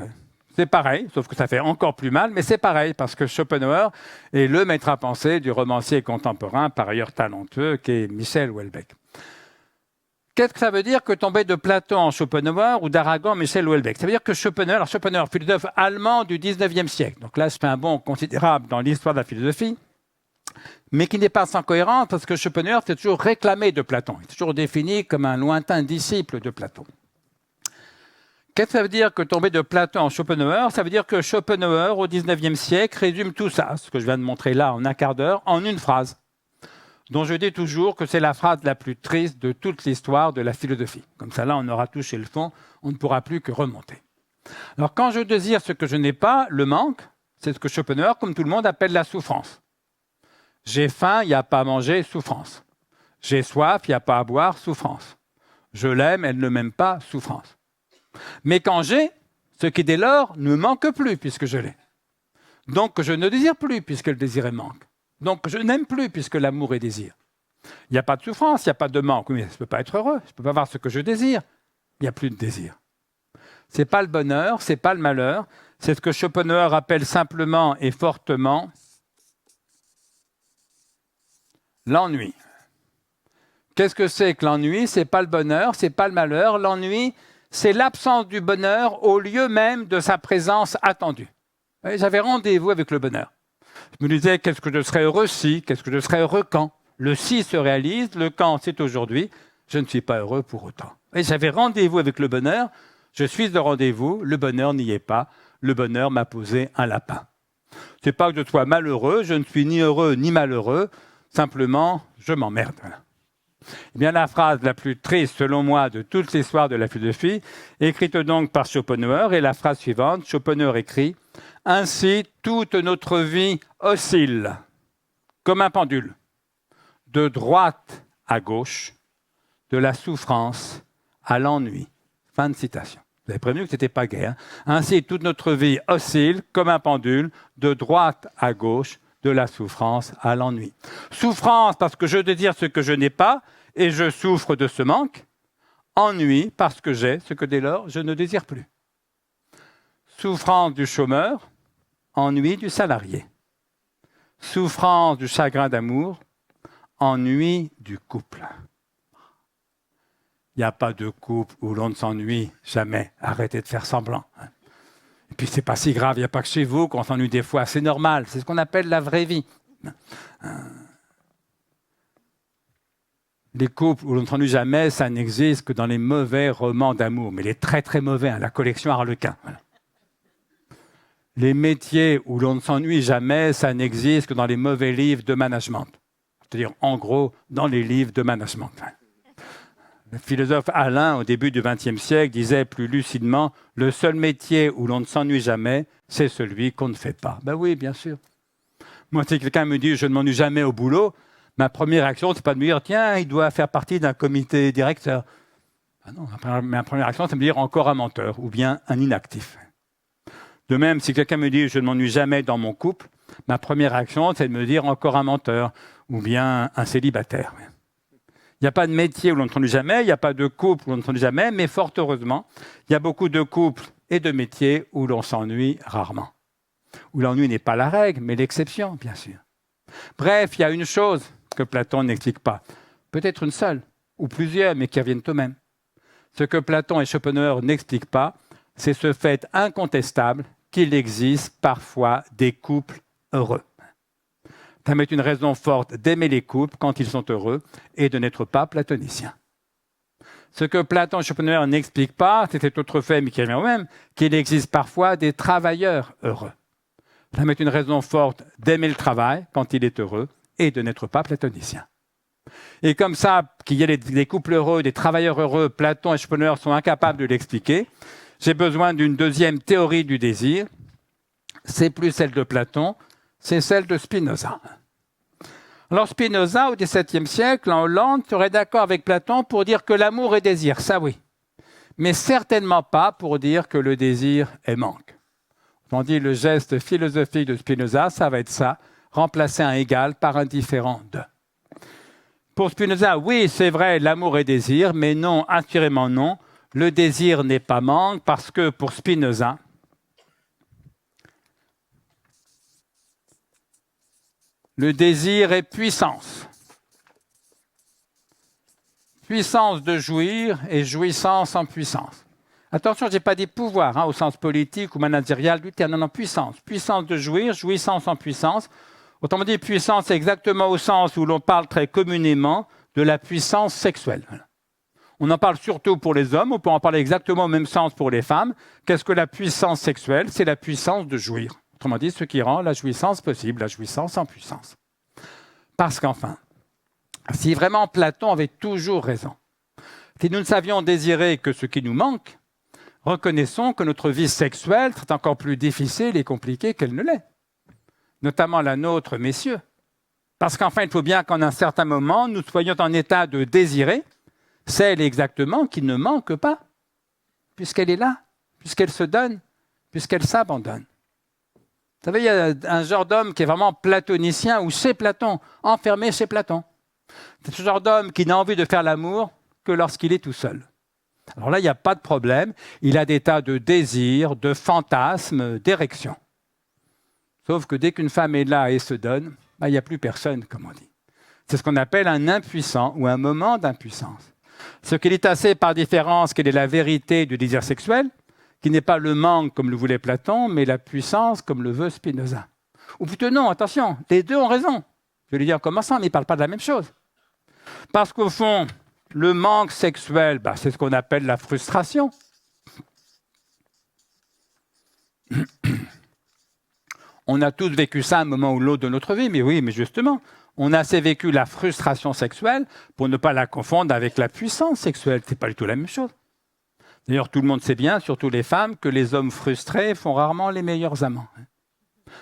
C'est pareil, sauf que ça fait encore plus mal, mais c'est pareil, parce que Schopenhauer est le maître à penser du romancier contemporain, par ailleurs talentueux, qui est Michel Houellebecq. Qu'est-ce que ça veut dire que tomber de Platon en Schopenhauer ou d'Aragon en Michel Houellebecq? Ça veut dire que Schopenhauer, philosophe allemand du 19e siècle, donc là je fais un bond considérable dans l'histoire de la philosophie, mais qui n'est pas sans cohérence, parce que Schopenhauer s'est toujours réclamé de Platon, il est toujours défini comme un lointain disciple de Platon. Qu'est-ce que ça veut dire que tomber de Platon en Schopenhauer? Ça veut dire que Schopenhauer, au XIXe siècle, résume tout ça, ce que je viens de montrer là en un quart d'heure, en une phrase, dont je dis toujours que c'est la phrase la plus triste de toute l'histoire de la philosophie. Comme ça, là, on aura touché le fond, on ne pourra plus que remonter. Alors, quand je désire ce que je n'ai pas, le manque, c'est ce que Schopenhauer, comme tout le monde, appelle la souffrance. J'ai faim, il n'y a pas à manger, souffrance. J'ai soif, il n'y a pas à boire, souffrance. Je l'aime, elle ne m'aime pas, souffrance. Mais quand j'ai, ce qui dès lors ne manque plus puisque je l'ai. Donc je ne désire plus puisque le désir est manque. Donc je n'aime plus puisque l'amour est désir. Il n'y a pas de souffrance, il n'y a pas de manque. Oui, mais je ne peux pas être heureux, je ne peux pas avoir ce que je désire. Il n'y a plus de désir. Ce n'est pas le bonheur, ce n'est pas le malheur. C'est ce que Schopenhauer appelle simplement et fortement l'ennui. Qu'est-ce que c'est que l'ennui? Ce n'est pas le bonheur, ce n'est pas le malheur. L'ennui, c'est l'absence du bonheur au lieu même de sa présence attendue. J'avais rendez-vous avec le bonheur. Je me disais, qu'est-ce que je serais heureux si, qu'est-ce que je serais heureux quand? Le si se réalise, le quand c'est aujourd'hui, je ne suis pas heureux pour autant. Et j'avais rendez-vous avec le bonheur, je suis au rendez-vous, le bonheur n'y est pas, le bonheur m'a posé un lapin. Ce n'est pas que je sois malheureux, je ne suis ni heureux ni malheureux, simplement, je m'emmerde. Eh bien, la phrase la plus triste, selon moi, de toute l'histoire de la philosophie, écrite donc par Schopenhauer, est la phrase suivante. Schopenhauer écrit « Ainsi, toute notre vie oscille, comme un pendule, de droite à gauche, de la souffrance à l'ennui. » Fin de citation. Vous avez prévenu que ce n'était pas gai. Hein? Ainsi, toute notre vie oscille, comme un pendule, de droite à gauche, de la souffrance à l'ennui. Souffrance parce que je désire ce que je n'ai pas et je souffre de ce manque. Ennui parce que j'ai ce que dès lors je ne désire plus. Souffrance du chômeur, ennui du salarié. Souffrance du chagrin d'amour, ennui du couple. Il n'y a pas de couple où l'on ne s'ennuie jamais. Arrêtez de faire semblant. Et puis, c'est pas si grave, il n'y a pas que chez vous qu'on s'ennuie des fois, c'est normal, c'est ce qu'on appelle la vraie vie. Les couples où l'on ne s'ennuie jamais, ça n'existe que dans les mauvais romans d'amour, mais les très très mauvais, la collection Harlequin. Voilà. Les métiers où l'on ne s'ennuie jamais, ça n'existe que dans les mauvais livres de management. c'est-à-dire en gros dans les livres de management. Le philosophe Alain, au début du XXe siècle, disait plus lucidement « Le seul métier où l'on ne s'ennuie jamais, c'est celui qu'on ne fait pas. » Ben oui, bien sûr. Moi, si quelqu'un me dit « Je ne m'ennuie jamais au boulot », ma première réaction, c'est pas de me dire « Tiens, il doit faire partie d'un comité directeur. » Ah non, ma première réaction, c'est de me dire « Encore un menteur » ou bien un inactif. De même, si quelqu'un me dit « Je ne m'ennuie jamais dans mon couple », ma première réaction, c'est de me dire « Encore un menteur » ou bien un célibataire. Il n'y a pas de métier où l'on ne s'ennuie jamais, il n'y a pas de couple où l'on ne s'ennuie jamais, mais fort heureusement, il y a beaucoup de couples et de métiers où l'on s'ennuie rarement. Où l'ennui n'est pas la règle, mais l'exception, bien sûr. Bref, il y a une chose que Platon n'explique pas. Peut-être une seule, ou plusieurs, mais qui reviennent eux-mêmes. Ce que Platon et Schopenhauer n'expliquent pas, c'est ce fait incontestable qu'il existe parfois des couples heureux. Ça met une raison forte d'aimer les couples quand ils sont heureux et de n'être pas platoniciens. Ce que Platon et Schopenhauer n'expliquent pas, c'est cet autre fait, mais qui revient au même, qu'il existe parfois des travailleurs heureux. Ça met une raison forte d'aimer le travail quand il est heureux et de n'être pas platonicien. Et comme ça, qu'il y ait des couples heureux, des travailleurs heureux, Platon et Schopenhauer sont incapables de l'expliquer, j'ai besoin d'une deuxième théorie du désir. C'est plus celle de Platon, c'est celle de Spinoza. Alors Spinoza, au XVIIe siècle, en Hollande, serait d'accord avec Platon pour dire que l'amour est désir, ça oui. Mais certainement pas pour dire que le désir est manque. On dit le geste philosophique de Spinoza, ça va être ça, remplacer un égal par un différent de. Pour Spinoza, oui, c'est vrai, l'amour est désir, mais non, assurément non. Le désir n'est pas manque parce que pour Spinoza, le désir est puissance. Puissance de jouir et jouissance en puissance. Attention, je n'ai pas dit pouvoir au sens politique ou managérial du terme. Non, puissance. Puissance de jouir, jouissance en puissance. Autrement dit, puissance, c'est exactement au sens où l'on parle très communément de la puissance sexuelle. On en parle surtout pour les hommes, on peut en parler exactement au même sens pour les femmes. Qu'est-ce que la puissance sexuelle? C'est la puissance de jouir. Autrement dit, ce qui rend la jouissance possible, la jouissance en puissance. Parce qu'enfin, si vraiment Platon avait toujours raison, si nous ne savions désirer que ce qui nous manque, reconnaissons que notre vie sexuelle serait encore plus difficile et compliquée qu'elle ne l'est. Notamment la nôtre, messieurs. Parce qu'enfin, il faut bien qu'en un certain moment, nous soyons en état de désirer celle exactement qui ne manque pas, puisqu'elle est là, puisqu'elle se donne, puisqu'elle s'abandonne. Vous savez, il y a un genre d'homme qui est vraiment platonicien ou chez Platon, enfermé chez Platon. C'est ce genre d'homme qui n'a envie de faire l'amour que lorsqu'il est tout seul. Alors là, il n'y a pas de problème. Il a des tas de désirs, de fantasmes, d'érections. Sauf que dès qu'une femme est là et se donne, il n'y a plus personne, comme on dit. C'est ce qu'on appelle un impuissant ou un moment d'impuissance. Ce qu'il est assez par différence quelle est la vérité du désir sexuel, qui n'est pas le manque comme le voulait Platon, mais la puissance comme le veut Spinoza. Ou plutôt non, attention, les deux ont raison. Je vais le dire en commençant, mais ils ne parlent pas de la même chose. Parce qu'au fond, le manque sexuel, c'est ce qu'on appelle la frustration. On a tous vécu ça à un moment ou l'autre de notre vie, mais oui, mais justement, on a assez vécu la frustration sexuelle pour ne pas la confondre avec la puissance sexuelle. Ce n'est pas du tout la même chose. D'ailleurs, tout le monde sait bien, surtout les femmes, que les hommes frustrés font rarement les meilleurs amants.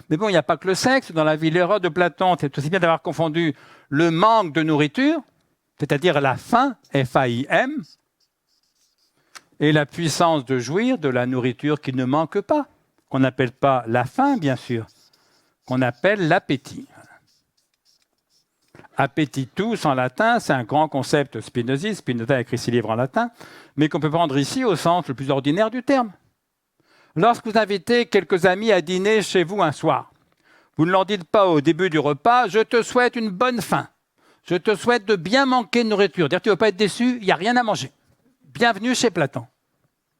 Mais bon, il n'y a pas que le sexe. Dans la vie, l'erreur de Platon, c'est aussi bien d'avoir confondu le manque de nourriture, c'est-à-dire la faim, F-A-I-M, et la puissance de jouir de la nourriture qui ne manque pas, qu'on n'appelle pas la faim, bien sûr, qu'on appelle l'appétit. Appetitus en latin, c'est un grand concept spinoziste. Spinoza a écrit 6 livres en latin, mais qu'on peut prendre ici au sens le plus ordinaire du terme. Lorsque vous invitez quelques amis à dîner chez vous un soir, vous ne leur dites pas au début du repas « Je te souhaite une bonne faim. Je te souhaite de bien manquer de nourriture. » Dire, tu ne vas pas être déçu, il n'y a rien à manger. Bienvenue chez Platon.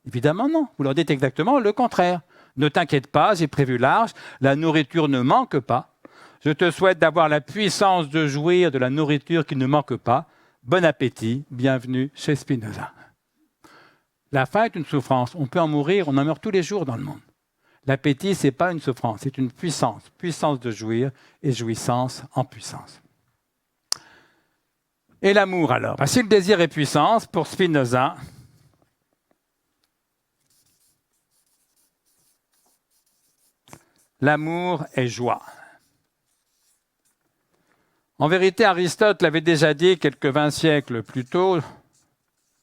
Évidemment non, vous leur dites exactement le contraire. Ne t'inquiète pas, j'ai prévu large, la nourriture ne manque pas. Je te souhaite d'avoir la puissance de jouir de la nourriture qui ne manque pas. Bon appétit, bienvenue chez Spinoza. La faim est une souffrance, on peut en mourir, on en meurt tous les jours dans le monde. L'appétit, ce n'est pas une souffrance, c'est une puissance, puissance de jouir et jouissance en puissance. Et l'amour alors? Si le désir est puissance, pour Spinoza, l'amour est joie. En vérité, Aristote l'avait déjà dit quelques 20 siècles plus tôt.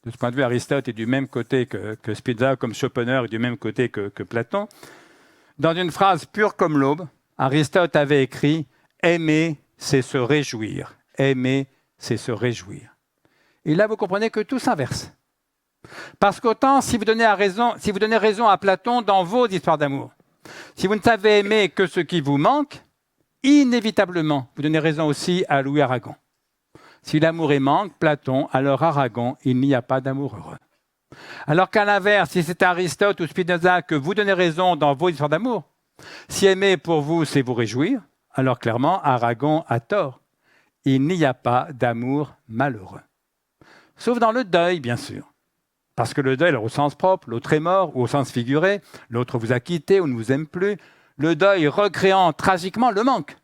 De ce point de vue, Aristote est du même côté que Spinoza, comme Schopenhauer est du même côté que Platon. Dans une phrase pure comme l'aube, Aristote avait écrit « Aimer, c'est se réjouir. Aimer, c'est se réjouir. » Et là, vous comprenez que tout s'inverse. Parce qu'autant, si vous donnez raison à Platon dans vos histoires d'amour, si vous ne savez aimer que ce qui vous manque, inévitablement, vous donnez raison aussi à Louis Aragon. Si l'amour est manque, Platon, alors Aragon, il n'y a pas d'amour heureux. Alors qu'à l'inverse, si c'est Aristote ou Spinoza que vous donnez raison dans vos histoires d'amour, si aimer pour vous, c'est vous réjouir, alors clairement, Aragon a tort. Il n'y a pas d'amour malheureux. Sauf dans le deuil, bien sûr. Parce que le deuil, alors au sens propre, l'autre est mort, ou au sens figuré, l'autre vous a quitté ou ne vous aime plus, le deuil recréant tragiquement le manque,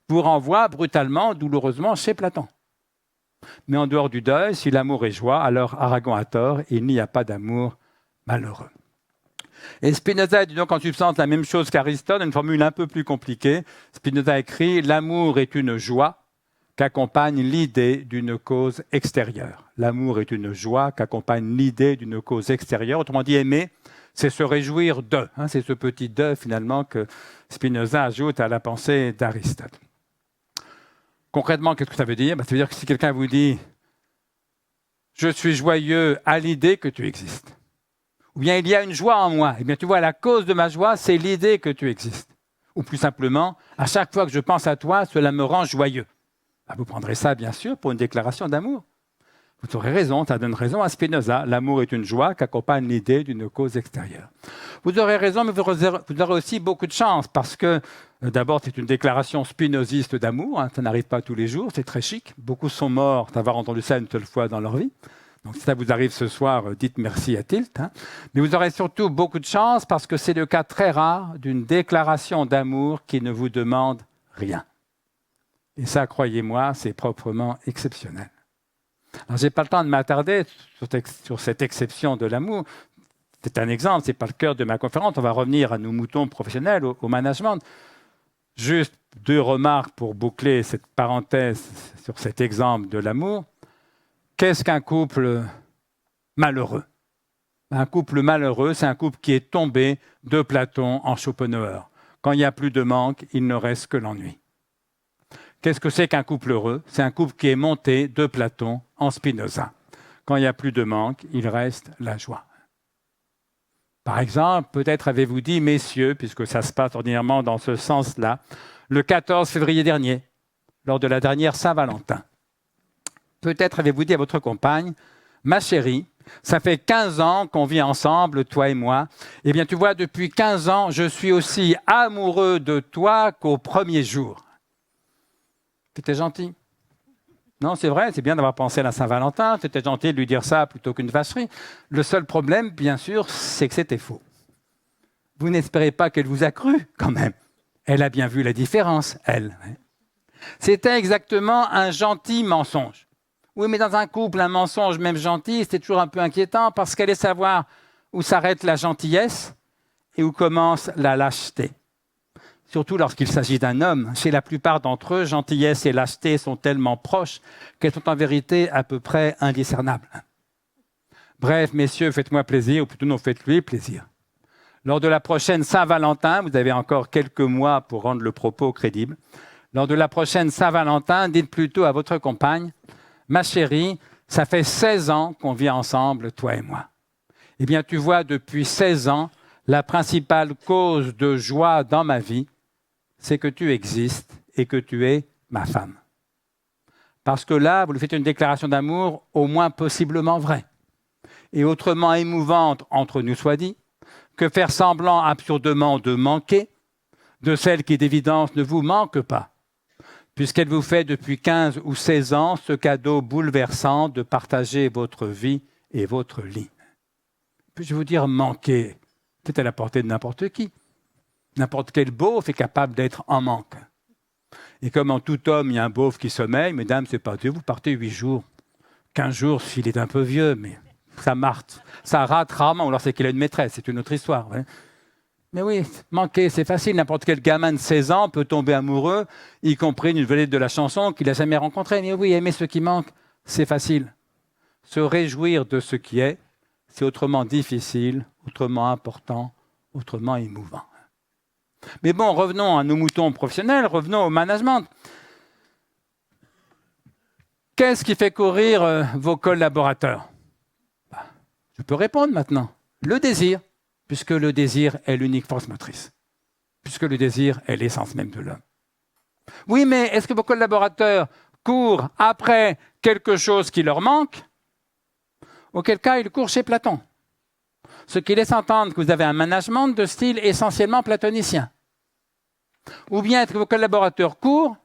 vous renvoie brutalement, douloureusement chez Platon. Mais en dehors du deuil, si l'amour est joie, alors Aragon a tort, il n'y a pas d'amour malheureux. Et Spinoza dit donc en substance la même chose qu'Aristote, une formule un peu plus compliquée. Spinoza écrit « L'amour est une joie qu'accompagne l'idée d'une cause extérieure. » L'amour est une joie qu'accompagne l'idée d'une cause extérieure. Autrement dit, aimer, c'est se réjouir de. C'est ce petit « de » finalement que Spinoza ajoute à la pensée d'Aristote. Concrètement, qu'est-ce que ça veut dire? Ça veut dire que si quelqu'un vous dit « Je suis joyeux à l'idée que tu existes », ou bien « Il y a une joie en moi », eh bien tu vois, la cause de ma joie, c'est l'idée que tu existes. Ou plus simplement, à chaque fois que je pense à toi, cela me rend joyeux. Vous prendrez ça, bien sûr, pour une déclaration d'amour. Vous aurez raison, ça donne raison à Spinoza. L'amour est une joie qu'accompagne l'idée d'une cause extérieure. Vous aurez raison, mais vous aurez aussi beaucoup de chance, parce que, d'abord, c'est une déclaration spinoziste d'amour. Ça n'arrive pas tous les jours, c'est très chic. Beaucoup sont morts d'avoir entendu ça une seule fois dans leur vie. Donc si ça vous arrive ce soir, dites merci à Tilt. Mais vous aurez surtout beaucoup de chance, parce que c'est le cas très rare d'une déclaration d'amour qui ne vous demande rien. Et ça, croyez-moi, c'est proprement exceptionnel. Alors, je n'ai pas le temps de m'attarder sur cette exception de l'amour. C'est un exemple, ce n'est pas le cœur de ma conférence. On va revenir à nos moutons professionnels, au management. Juste 2 remarques pour boucler cette parenthèse sur cet exemple de l'amour. Qu'est-ce qu'un couple malheureux? Un couple malheureux, c'est un couple qui est tombé de Platon en Schopenhauer. Quand il n'y a plus de manque, il ne reste que l'ennui. Qu'est-ce que c'est qu'un couple heureux? C'est un couple qui est monté de Platon en Spinoza. Quand il n'y a plus de manque, il reste la joie. Par exemple, peut-être avez-vous dit, messieurs, puisque ça se passe ordinairement dans ce sens-là, le 14 février dernier, lors de la dernière Saint-Valentin. Peut-être avez-vous dit à votre compagne, ma chérie, ça fait 15 ans qu'on vit ensemble, toi et moi. Eh bien, tu vois, depuis 15 ans, je suis aussi amoureux de toi qu'au premier jour. C'était gentil. Non, c'est vrai, c'est bien d'avoir pensé à la Saint-Valentin. C'était gentil de lui dire ça plutôt qu'une vacherie. Le seul problème, bien sûr, c'est que c'était faux. Vous n'espérez pas qu'elle vous a cru, quand même. Elle a bien vu la différence, elle. C'était exactement un gentil mensonge. Oui, mais dans un couple, un mensonge, même gentil, c'est toujours un peu inquiétant parce qu'elle est savoir où s'arrête la gentillesse et où commence la lâcheté. Surtout lorsqu'il s'agit d'un homme. Chez la plupart d'entre eux, gentillesse et lâcheté sont tellement proches qu'elles sont en vérité à peu près indiscernables. Bref, messieurs, faites-moi plaisir, ou plutôt non, faites-lui plaisir. Lors de la prochaine Saint-Valentin, vous avez encore quelques mois pour rendre le propos crédible. Lors de la prochaine Saint-Valentin, dites plutôt à votre compagne, « Ma chérie, ça fait 16 ans qu'on vit ensemble, toi et moi. Eh bien, tu vois, depuis 16 ans, la principale cause de joie dans ma vie, c'est que tu existes et que tu es ma femme. » Parce que là, vous lui faites une déclaration d'amour au moins possiblement vraie et autrement émouvante, entre nous soit dit, que faire semblant absurdement de manquer de celle qui d'évidence ne vous manque pas, puisqu'elle vous fait depuis 15 ou 16 ans ce cadeau bouleversant de partager votre vie et votre lit. Puis-je vous dire manquer, c'est à la portée de n'importe qui. N'importe quel beauf est capable d'être en manque. Et comme en tout homme, il y a un beauf qui sommeille, mesdames, c'est pas Dieu, vous partez 8 jours, 15 jours s'il est un peu vieux, mais ça marche. Ça rate rarement, ou alors c'est qu'il a une maîtresse, c'est une autre histoire. Ouais. Mais oui, manquer, c'est facile. N'importe quel gamin de 16 ans peut tomber amoureux, y compris une vedette de la chanson qu'il n'a jamais rencontrée. Mais oui, aimer ce qui manque, c'est facile. Se réjouir de ce qui est, c'est autrement difficile, autrement important, autrement émouvant. Mais bon, revenons à nos moutons professionnels, revenons au management. Qu'est-ce qui fait courir vos collaborateurs ? Je peux répondre maintenant. Le désir, puisque le désir est l'unique force motrice, puisque le désir est l'essence même de l'homme. Oui, mais est-ce que vos collaborateurs courent après quelque chose qui leur manque ? Auquel cas, ils courent chez Platon. Ce qui laisse entendre que vous avez un management de style essentiellement platonicien. Ou bien est-ce que vos collaborateurs courent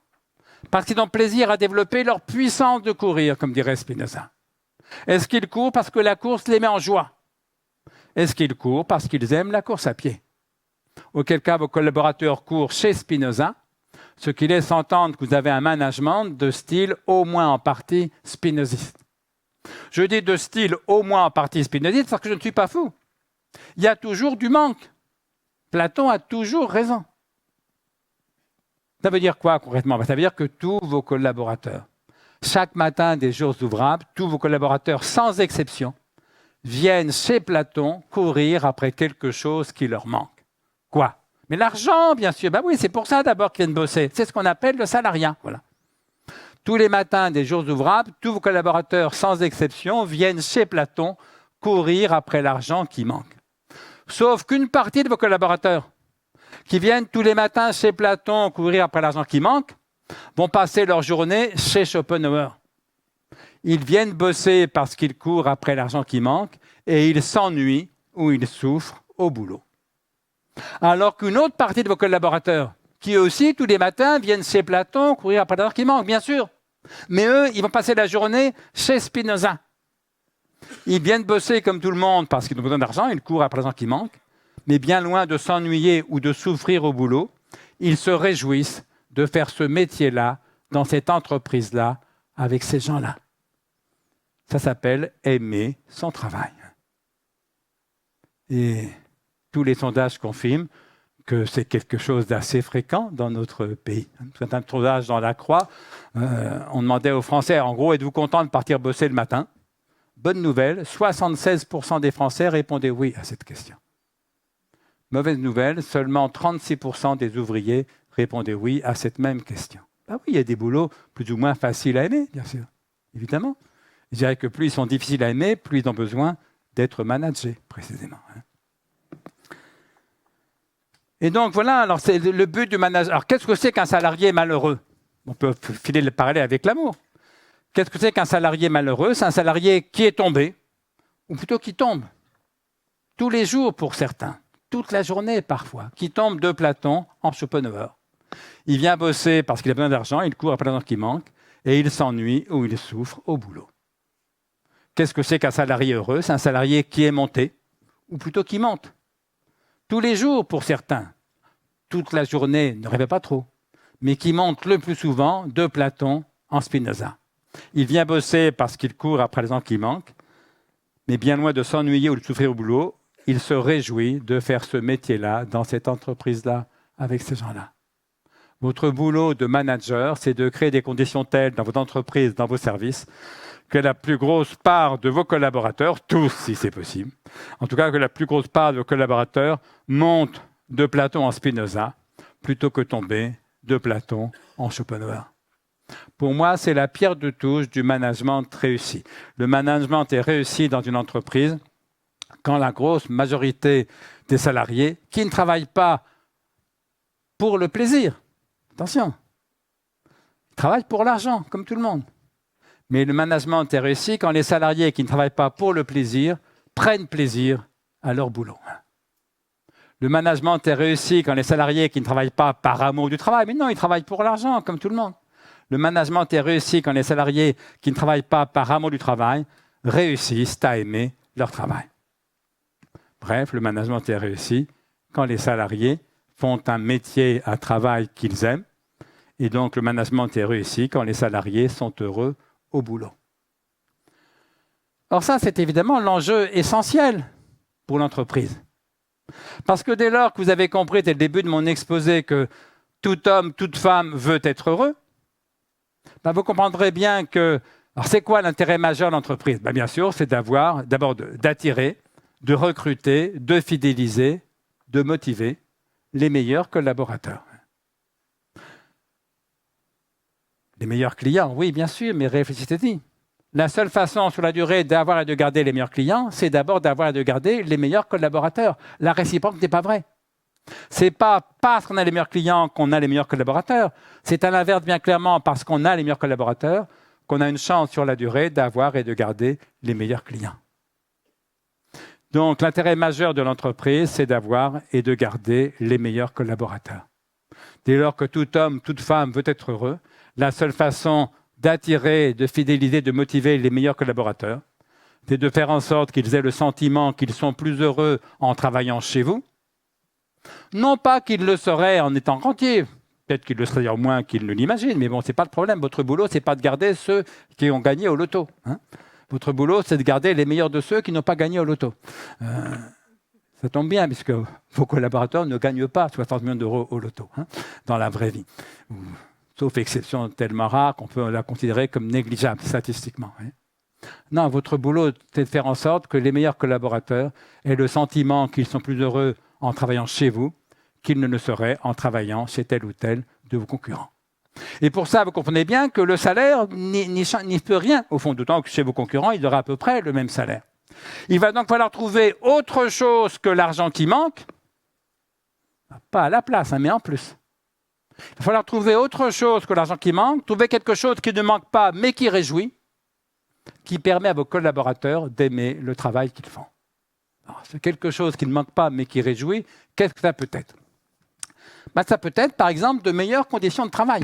parce qu'ils ont plaisir à développer leur puissance de courir, comme dirait Spinoza. Est-ce qu'ils courent parce que la course les met en joie ? Est-ce qu'ils courent parce qu'ils aiment la course à pied ? Auquel cas, vos collaborateurs courent chez Spinoza, ce qui laisse entendre que vous avez un management de style au moins en partie spinoziste. Je dis de style au moins en partie spinoziste parce que je ne suis pas fou. Il y a toujours du manque. Platon a toujours raison. Ça veut dire quoi concrètement ? Ça veut dire que tous vos collaborateurs, chaque matin des jours ouvrables, tous vos collaborateurs, sans exception, viennent chez Platon courir après quelque chose qui leur manque. Quoi ? Mais l'argent, bien sûr. Ben oui, c'est pour ça d'abord qu'ils viennent bosser. C'est ce qu'on appelle le salariat. Voilà. Tous les matins des jours ouvrables, tous vos collaborateurs, sans exception, viennent chez Platon courir après l'argent qui manque. Sauf qu'une partie de vos collaborateurs, qui viennent tous les matins chez Platon courir après l'argent qui manque, vont passer leur journée chez Schopenhauer. Ils viennent bosser parce qu'ils courent après l'argent qui manque et ils s'ennuient ou ils souffrent au boulot. Alors qu'une autre partie de vos collaborateurs, qui eux aussi tous les matins viennent chez Platon courir après l'argent qui manque, bien sûr, mais eux, ils vont passer la journée chez Spinoza. Ils viennent bosser comme tout le monde parce qu'ils ont besoin d'argent, ils courent après l'argent qui manque, mais bien loin de s'ennuyer ou de souffrir au boulot, ils se réjouissent de faire ce métier-là, dans cette entreprise-là, avec ces gens-là. Ça s'appelle aimer son travail. Et tous les sondages confirment que c'est quelque chose d'assez fréquent dans notre pays. C'est un sondage dans la Croix. On demandait aux Français, en gros, êtes-vous content de partir bosser le matin ? Bonne nouvelle, 76% des Français répondaient oui à cette question. Mauvaise nouvelle, seulement 36% des ouvriers répondaient oui à cette même question. Ah oui, il y a des boulots plus ou moins faciles à aimer, bien sûr, évidemment. Je dirais que plus ils sont difficiles à aimer, plus ils ont besoin d'être managés, précisément. Et donc voilà, alors c'est le but du management. Alors qu'est-ce que c'est qu'un salarié malheureux ? On peut filer le parallèle avec l'amour. Qu'est-ce que c'est qu'un salarié malheureux ? C'est un salarié qui est tombé, ou plutôt qui tombe, tous les jours pour certains, toute la journée parfois, qui tombe de Platon en Schopenhauer. Il vient bosser parce qu'il a besoin d'argent, il court après l'argent qui manque, et il s'ennuie ou il souffre au boulot. Qu'est-ce que c'est qu'un salarié heureux ? C'est un salarié qui est monté, ou plutôt qui monte. Tous les jours pour certains, toute la journée, ne rêvez pas trop, mais qui monte le plus souvent de Platon en Spinoza. Il vient bosser parce qu'il court après l'argent qui manque, mais bien loin de s'ennuyer ou de souffrir au boulot, il se réjouit de faire ce métier-là, dans cette entreprise-là, avec ces gens-là. Votre boulot de manager, c'est de créer des conditions telles dans votre entreprise, dans vos services, que la plus grosse part de vos collaborateurs, tous si c'est possible, en tout cas que la plus grosse part de vos collaborateurs montent de Platon en Spinoza, plutôt que tomber de Platon en Schopenhauer. Pour moi, c'est la pierre de touche du management réussi. Le management est réussi dans une entreprise quand la grosse majorité des salariés, qui ne travaillent pas pour le plaisir, attention, ils travaillent pour l'argent, comme tout le monde. Mais le management est réussi quand les salariés qui ne travaillent pas pour le plaisir prennent plaisir à leur boulot. Le management est réussi quand les salariés qui ne travaillent pas par amour du travail, mais non, ils travaillent pour l'argent, comme tout le monde. Le management est réussi quand les salariés qui ne travaillent pas par amour du travail réussissent à aimer leur travail. Bref, le management est réussi quand les salariés font un métier, un travail qu'ils aiment Et donc, le management est réussi quand les salariés sont heureux au boulot. Or ça, c'est évidemment l'enjeu essentiel pour l'entreprise. Parce que dès lors que vous avez compris dès le début de mon exposé que tout homme, toute femme veut être heureux, ben vous comprendrez bien que... Alors c'est quoi l'intérêt majeur de l'entreprise? Ben bien sûr, c'est d'abord d'attirer, de recruter, de fidéliser, de motiver les meilleurs collaborateurs. Les meilleurs clients, oui, bien sûr, mais réfléchissez-y. La seule façon sur la durée d'avoir et de garder les meilleurs clients, c'est d'abord d'avoir et de garder les meilleurs collaborateurs. La réciproque n'est pas vraie. Ce n'est pas parce qu'on a les meilleurs clients qu'on a les meilleurs collaborateurs. C'est à l'inverse, bien clairement, parce qu'on a les meilleurs collaborateurs qu'on a une chance sur la durée d'avoir et de garder les meilleurs clients. Donc, l'intérêt majeur de l'entreprise, c'est d'avoir et de garder les meilleurs collaborateurs. Dès lors que tout homme, toute femme veut être heureux, la seule façon d'attirer, de fidéliser, de motiver les meilleurs collaborateurs, c'est de faire en sorte qu'ils aient le sentiment qu'ils sont plus heureux en travaillant chez vous. Non pas qu'ils le seraient en étant rentiers, peut-être qu'ils le seraient d'ailleurs moins qu'ils ne l'imaginent, mais bon, ce n'est pas le problème. Votre boulot, ce n'est pas de garder ceux qui ont gagné au loto. Votre boulot, c'est de garder les meilleurs de ceux qui n'ont pas gagné au loto. Ça tombe bien, puisque vos collaborateurs ne gagnent pas 60 millions d'euros au loto, dans la vraie vie. Sauf exception tellement rare qu'on peut la considérer comme négligeable statistiquement. Non, votre boulot, c'est de faire en sorte que les meilleurs collaborateurs aient le sentiment qu'ils sont plus heureux en travaillant chez vous qu'ils ne le seraient en travaillant chez tel ou tel de vos concurrents. Et pour ça, vous comprenez bien que le salaire n'y peut rien, au fond, d'autant que chez vos concurrents, ils auraient à peu près le même salaire. Il va donc falloir trouver autre chose que l'argent qui manque, pas à la place, mais en plus. Il va falloir trouver autre chose que l'argent qui manque, trouver quelque chose qui ne manque pas, mais qui réjouit, qui permet à vos collaborateurs d'aimer le travail qu'ils font. Alors, c'est quelque chose qui ne manque pas, mais qui réjouit. Qu'est-ce que ça peut être? Ça peut être, par exemple, de meilleures conditions de travail.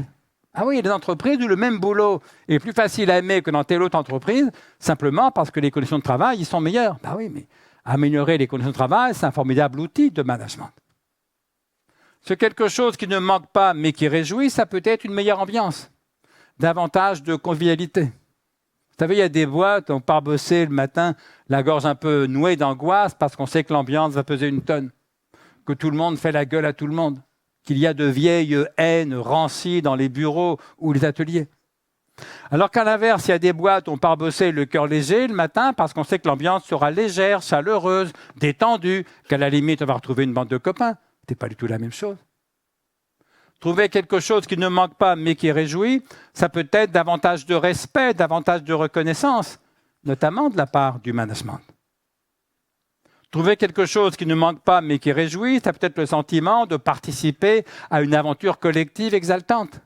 Ah oui, il y a des entreprises où le même boulot est plus facile à aimer que dans telle autre entreprise, simplement parce que les conditions de travail, ils sont meilleures. Oui, mais améliorer les conditions de travail, c'est un formidable outil de management. C'est quelque chose qui ne manque pas, mais qui réjouit, ça peut être une meilleure ambiance, davantage de convivialité. Vous savez, il y a des boîtes, on part bosser le matin, la gorge un peu nouée d'angoisse, parce qu'on sait que l'ambiance va peser une tonne, que tout le monde fait la gueule à tout le monde, qu'il y a de vieilles haines rancies dans les bureaux ou les ateliers. Alors qu'à l'inverse, il y a des boîtes où on part bosser le cœur léger le matin, parce qu'on sait que l'ambiance sera légère, chaleureuse, détendue, qu'à la limite, on va retrouver une bande de copains. Ce n'est pas du tout la même chose. Trouver quelque chose qui ne manque pas, mais qui réjouit, ça peut être davantage de respect, davantage de reconnaissance, notamment de la part du management. Trouver quelque chose qui ne manque pas, mais qui réjouit, ça peut être le sentiment de participer à une aventure collective exaltante.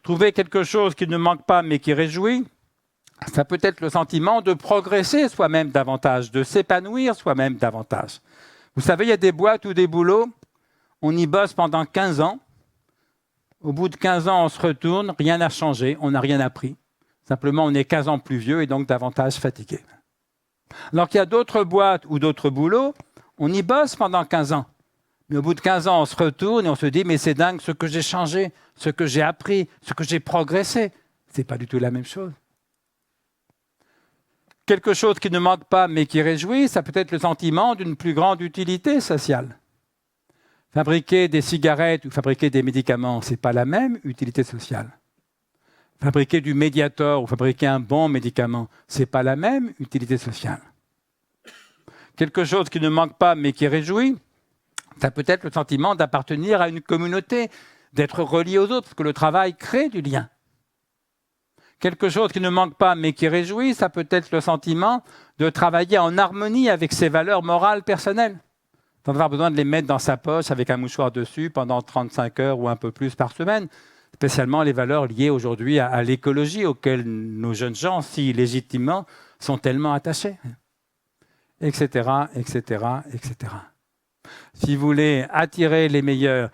Trouver quelque chose qui ne manque pas, mais qui réjouit, ça peut être le sentiment de progresser soi-même davantage, de s'épanouir soi-même davantage. Vous savez, il y a des boîtes ou des boulots, on y bosse pendant 15 ans. Au bout de 15 ans, on se retourne, rien n'a changé, on n'a rien appris. Simplement, on est 15 ans plus vieux et donc davantage fatigué. Alors qu'il y a d'autres boîtes ou d'autres boulots, on y bosse pendant 15 ans. Mais au bout de 15 ans, on se retourne et on se dit « mais c'est dingue ce que j'ai changé, ce que j'ai appris, ce que j'ai progressé ». Ce n'est pas du tout la même chose. Quelque chose qui ne manque pas mais qui réjouit, ça peut être le sentiment d'une plus grande utilité sociale. Fabriquer des cigarettes ou fabriquer des médicaments, ce n'est pas la même utilité sociale. Fabriquer du Mediator ou fabriquer un bon médicament, ce n'est pas la même utilité sociale. Quelque chose qui ne manque pas mais qui réjouit, ça peut être le sentiment d'appartenir à une communauté, d'être relié aux autres, parce que le travail crée du lien. Quelque chose qui ne manque pas mais qui réjouit, ça peut être le sentiment de travailler en harmonie avec ses valeurs morales personnelles, sans avoir besoin de les mettre dans sa poche avec un mouchoir dessus pendant 35 heures ou un peu plus par semaine, spécialement les valeurs liées aujourd'hui à l'écologie auxquelles nos jeunes gens, si légitimement, sont tellement attachés, etc., etc., etc. Si vous voulez attirer les meilleurs,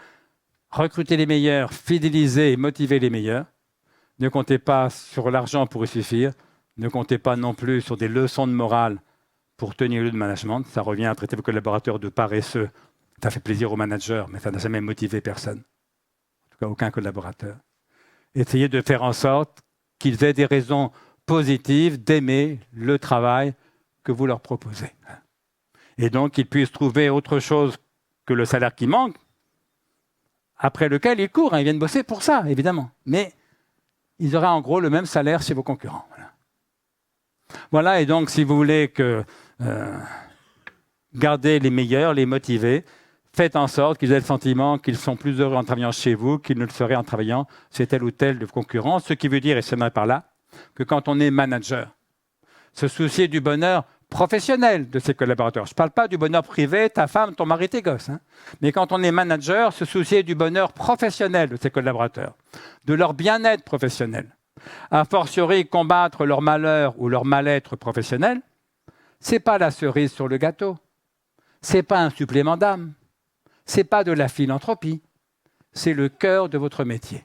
recruter les meilleurs, fidéliser et motiver les meilleurs, ne comptez pas sur l'argent pour y suffire, ne comptez pas non plus sur des leçons de morale pour tenir lieu de management. Ça revient à traiter vos collaborateurs de paresseux. Ça fait plaisir aux managers, mais ça n'a jamais motivé personne. qu'à aucun collaborateur. Essayez de faire en sorte qu'ils aient des raisons positives d'aimer le travail que vous leur proposez. Et donc, qu'ils puissent trouver autre chose que le salaire qui manque, après lequel ils courent, ils viennent bosser pour ça, évidemment. Mais ils auraient en gros le même salaire chez vos concurrents. Voilà, et donc, si vous voulez garder les meilleurs, les motiver, faites en sorte qu'ils aient le sentiment qu'ils sont plus heureux en travaillant chez vous qu'ils ne le seraient en travaillant chez tel ou tel de concurrent. Ce qui veut dire, et c'est mal par là, que quand on est manager, se soucier du bonheur professionnel de ses collaborateurs. Je ne parle pas du bonheur privé, ta femme, ton mari, tes gosses. Mais quand on est manager, se soucier du bonheur professionnel de ses collaborateurs, de leur bien-être professionnel. A fortiori, combattre leur malheur ou leur mal-être professionnel, ce n'est pas la cerise sur le gâteau. Ce n'est pas un supplément d'âme. Ce n'est pas de la philanthropie. C'est le cœur de votre métier.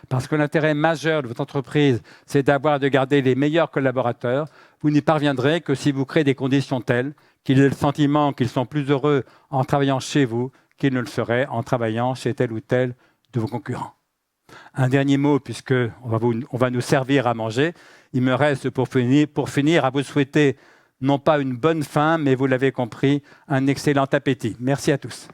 Parce que l'intérêt majeur de votre entreprise, c'est de garder les meilleurs collaborateurs. Vous n'y parviendrez que si vous créez des conditions telles qu'ils aient le sentiment qu'ils sont plus heureux en travaillant chez vous qu'ils ne le seraient en travaillant chez tel ou tel de vos concurrents. Un dernier mot, puisqu'on va nous servir à manger. Il me reste pour finir à vous souhaiter non pas une bonne faim, mais vous l'avez compris, un excellent appétit. Merci à tous.